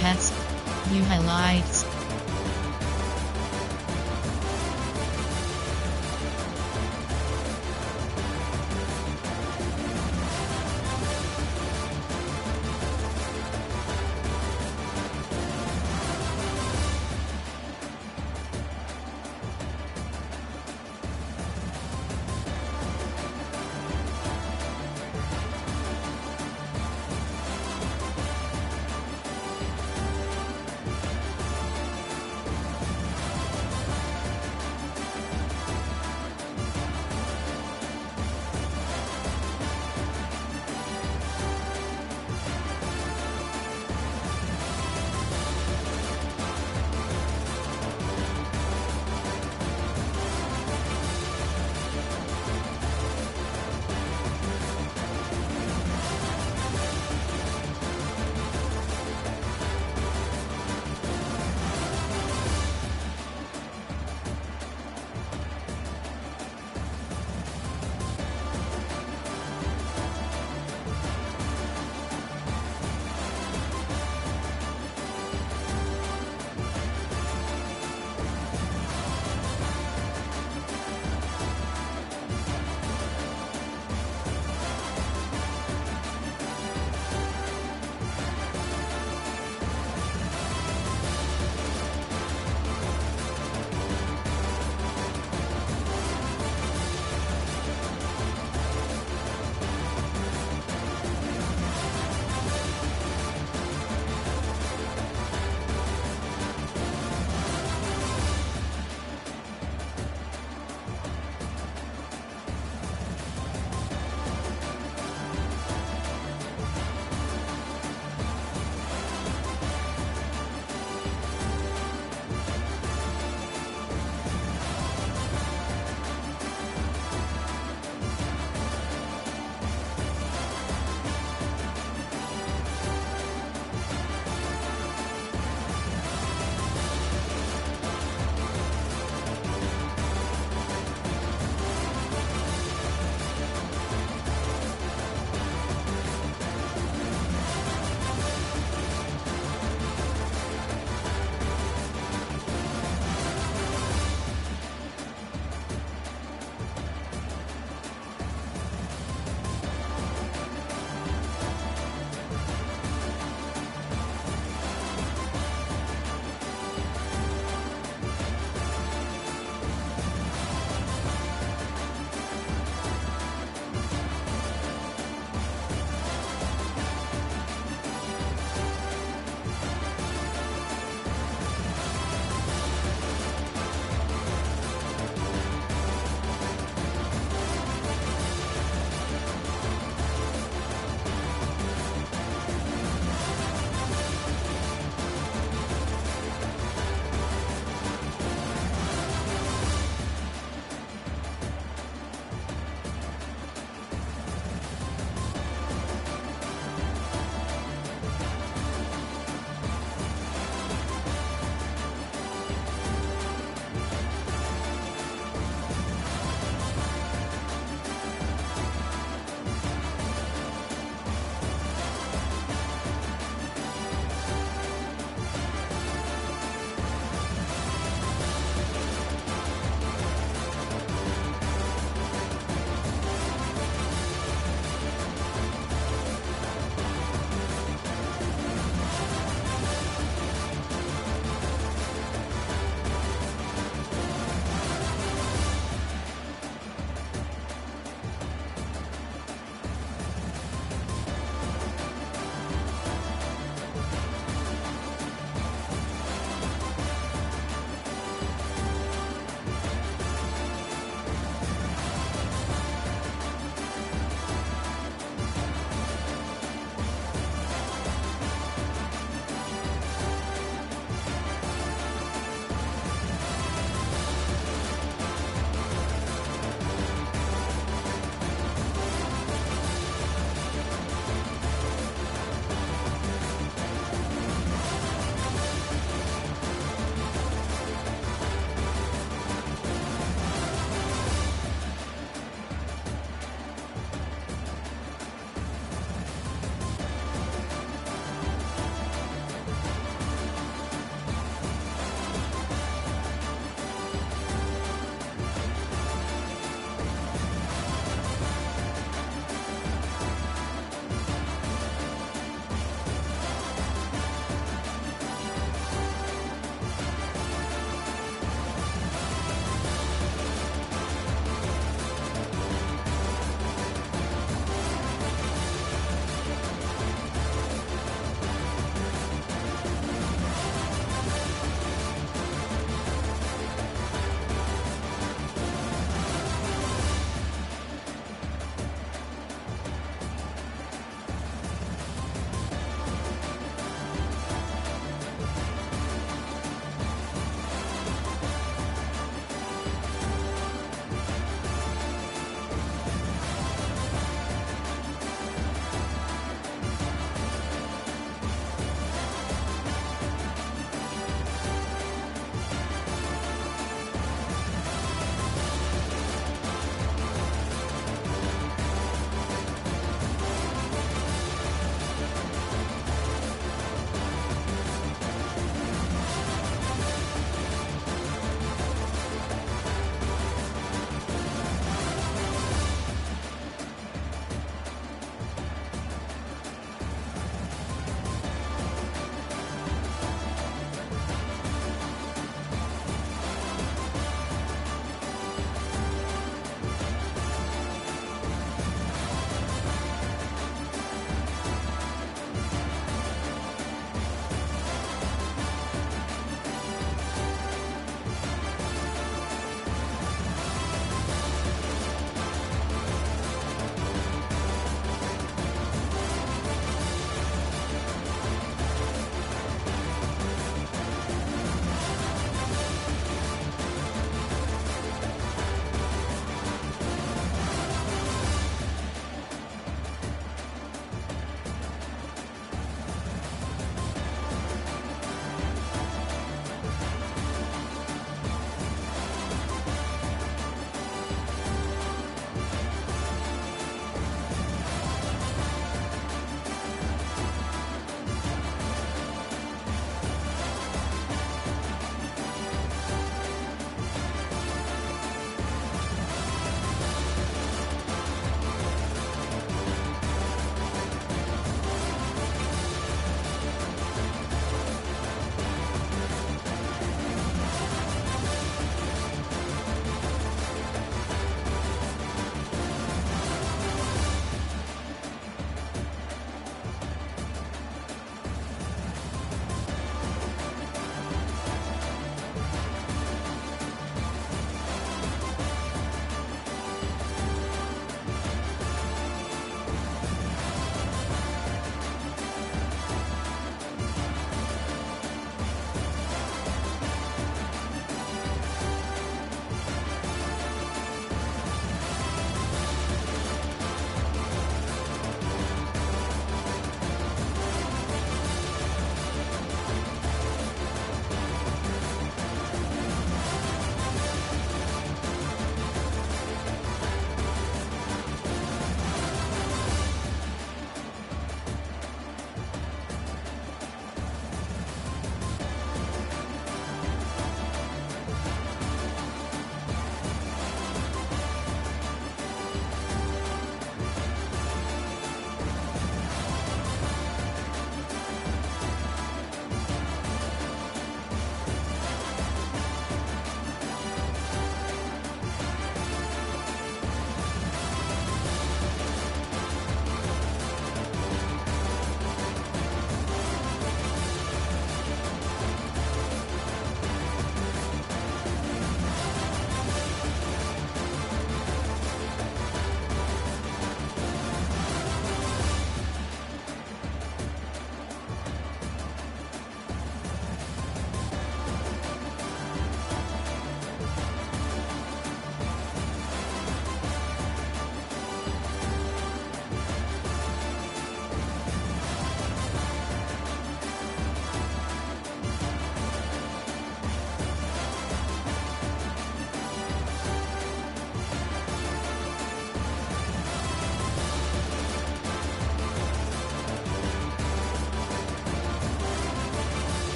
Pets. View highlights.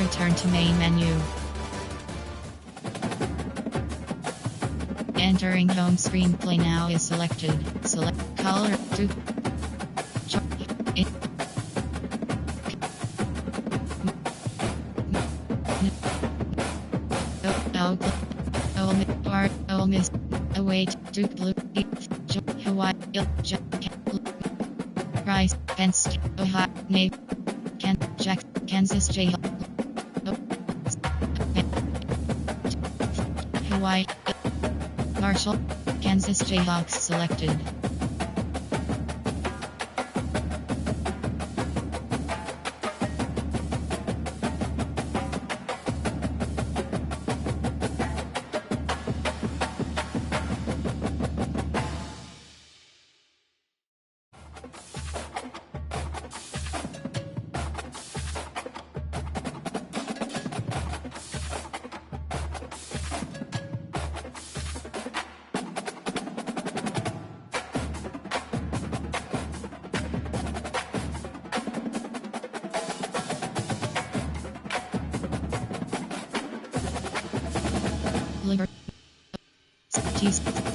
Return to main menu. Entering home screen, play now is selected. Select color to miss await Duke Blue Hawaii Price Penske Ohio Nave Jack Kansas J Hawaii Marshall Kansas Jayhawks selected.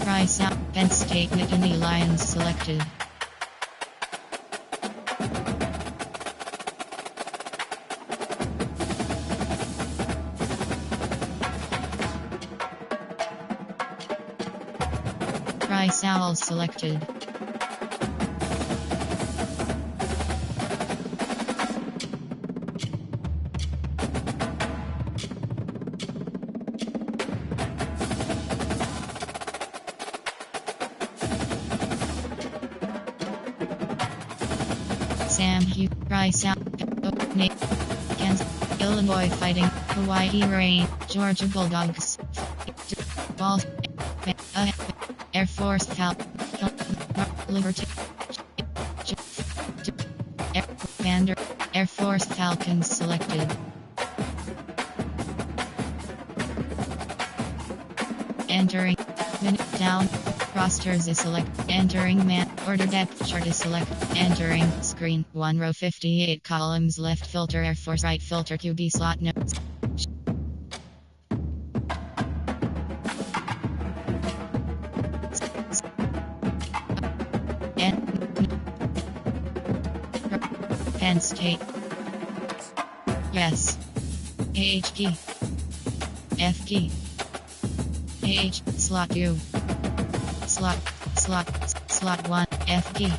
Price out Penn State Nittany Lions selected. Price Owls selected. Sam Hugh, Price out, Kansas, Illinois Fighting, Hawaii Rain, Georgia Bulldogs, Balls, Air Force Falcons, Liberty, Commander, Air Force Falcons selected. Entering, minute down, rosters is select, entering man, order depth chart is select, entering, screen, 1 row 58 columns left filter Air Force right filter QB slot notes. Penn State. Yes. AH key. F key. AH, slot U. Slot 1, F key.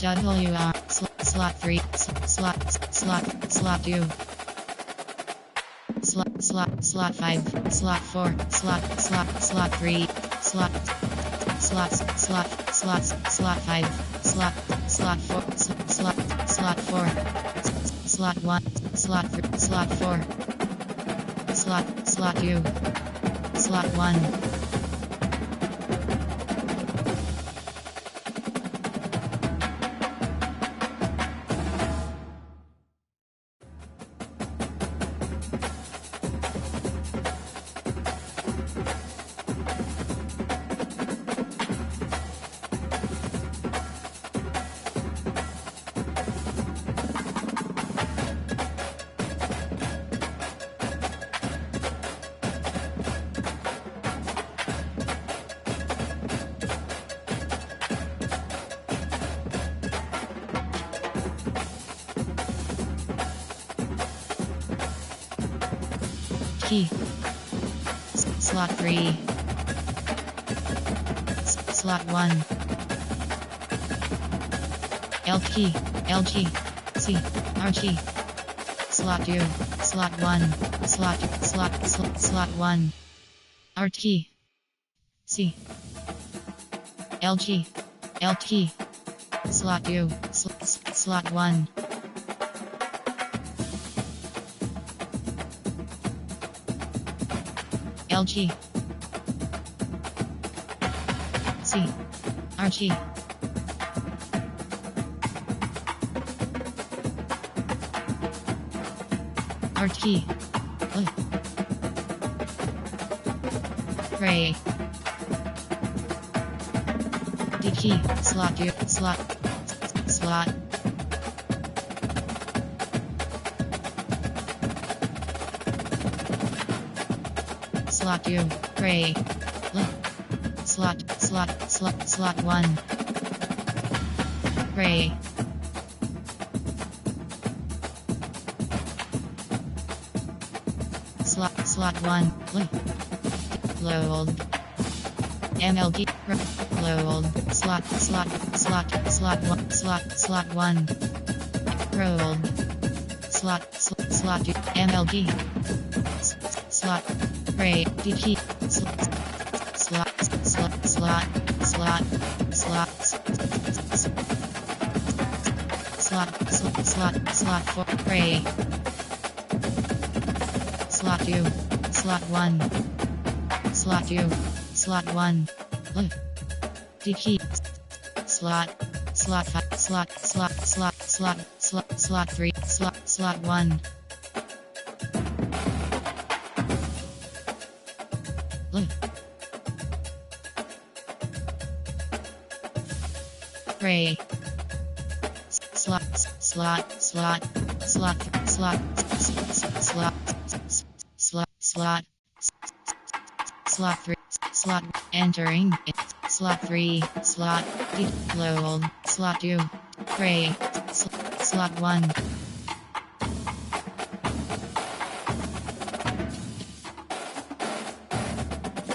WR, slot 3, slot U. Slot 5, slot 4, slot 3, slot 5, slot 4, slot 1, slot 3, slot 4, slot U, slot 1. Key. Slot 3. Slot 1. L key. LG. C. RG. Slot 2. Slot 1. Slot 1. Art key. C. LG. LT. Slot 2. Slot 1. LG. C. RG. Art key. Ray. D key. Slot. Slot. slot 2, gray, slot 1, gray, slot 1, load, MLG, load, slot 1, roll, slot 2, MLG, slot, gray, DT, slot 4, gray, slot 2, slot 1, slot 2, slot 1, DT, slot 5, slot 3, slot 1, gray, slot 3, slot, entering, slot 3, slot, load, slot 2, gray, slot 1,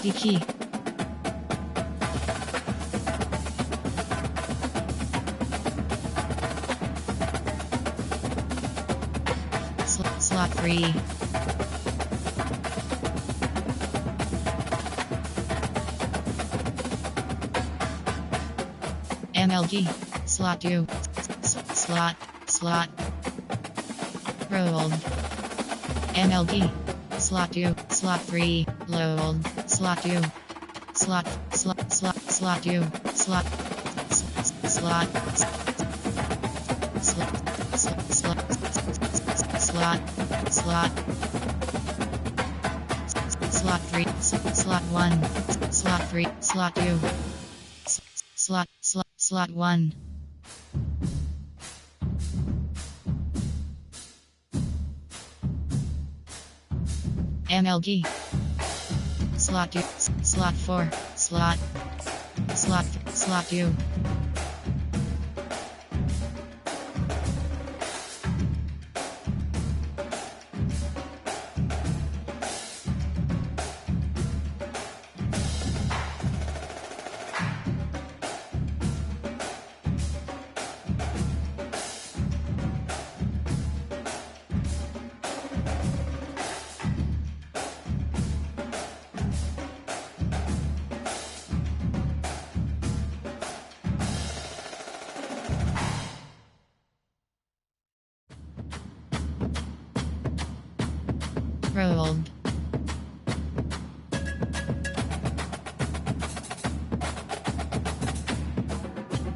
D key, slot 3, MLG, slot 2, slot, rolled, MLG, slot 2, slot 3, load, slot 2, slot 2, slot, slot, slot 3, slot 1, slot 3, slot 2, slot 1, MLG, slot 2, slot 4, slot 2, rolled,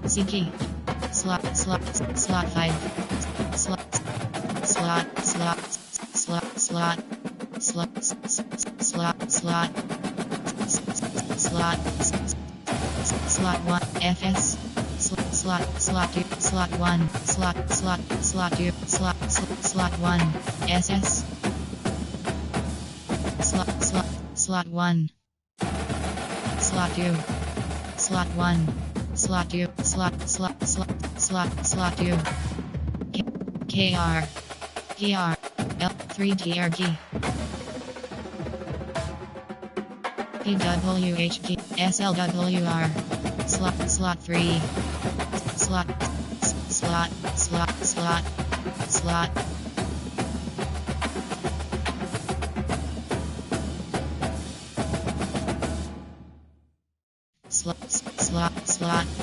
C key, slot 5, slot, slot 5, slot 1, FS, slot 2, slot 1, slot 2, slot 1, SS, slot 1, slot 2, slot 1, slot 2, slot 2, KR, L3 TRG, PWHG, SLWR, slot 3, slot,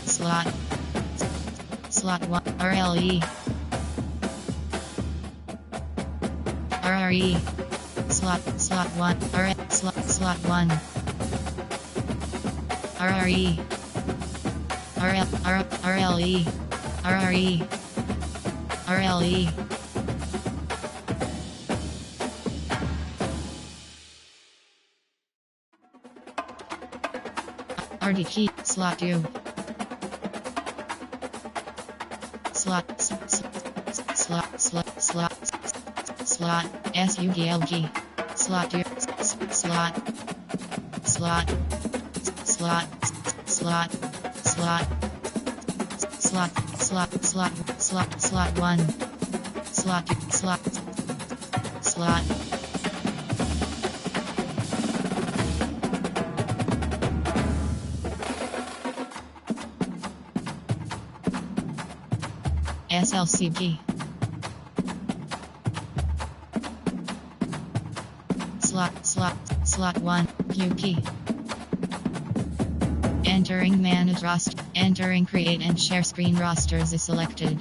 slot, slot 1, RLE, RRE, slot 1, slot 1, RRE, RLE, RRE, RLE, RD key, slot 2, slot, SUGLG, slot 2, slot, slot, slot, slot, slot, slot, slot, slot, slot 1, slot 2, slot, slot. SLCG. Slot 1, QP. Entering manage roster. Entering create and share screen rosters is selected.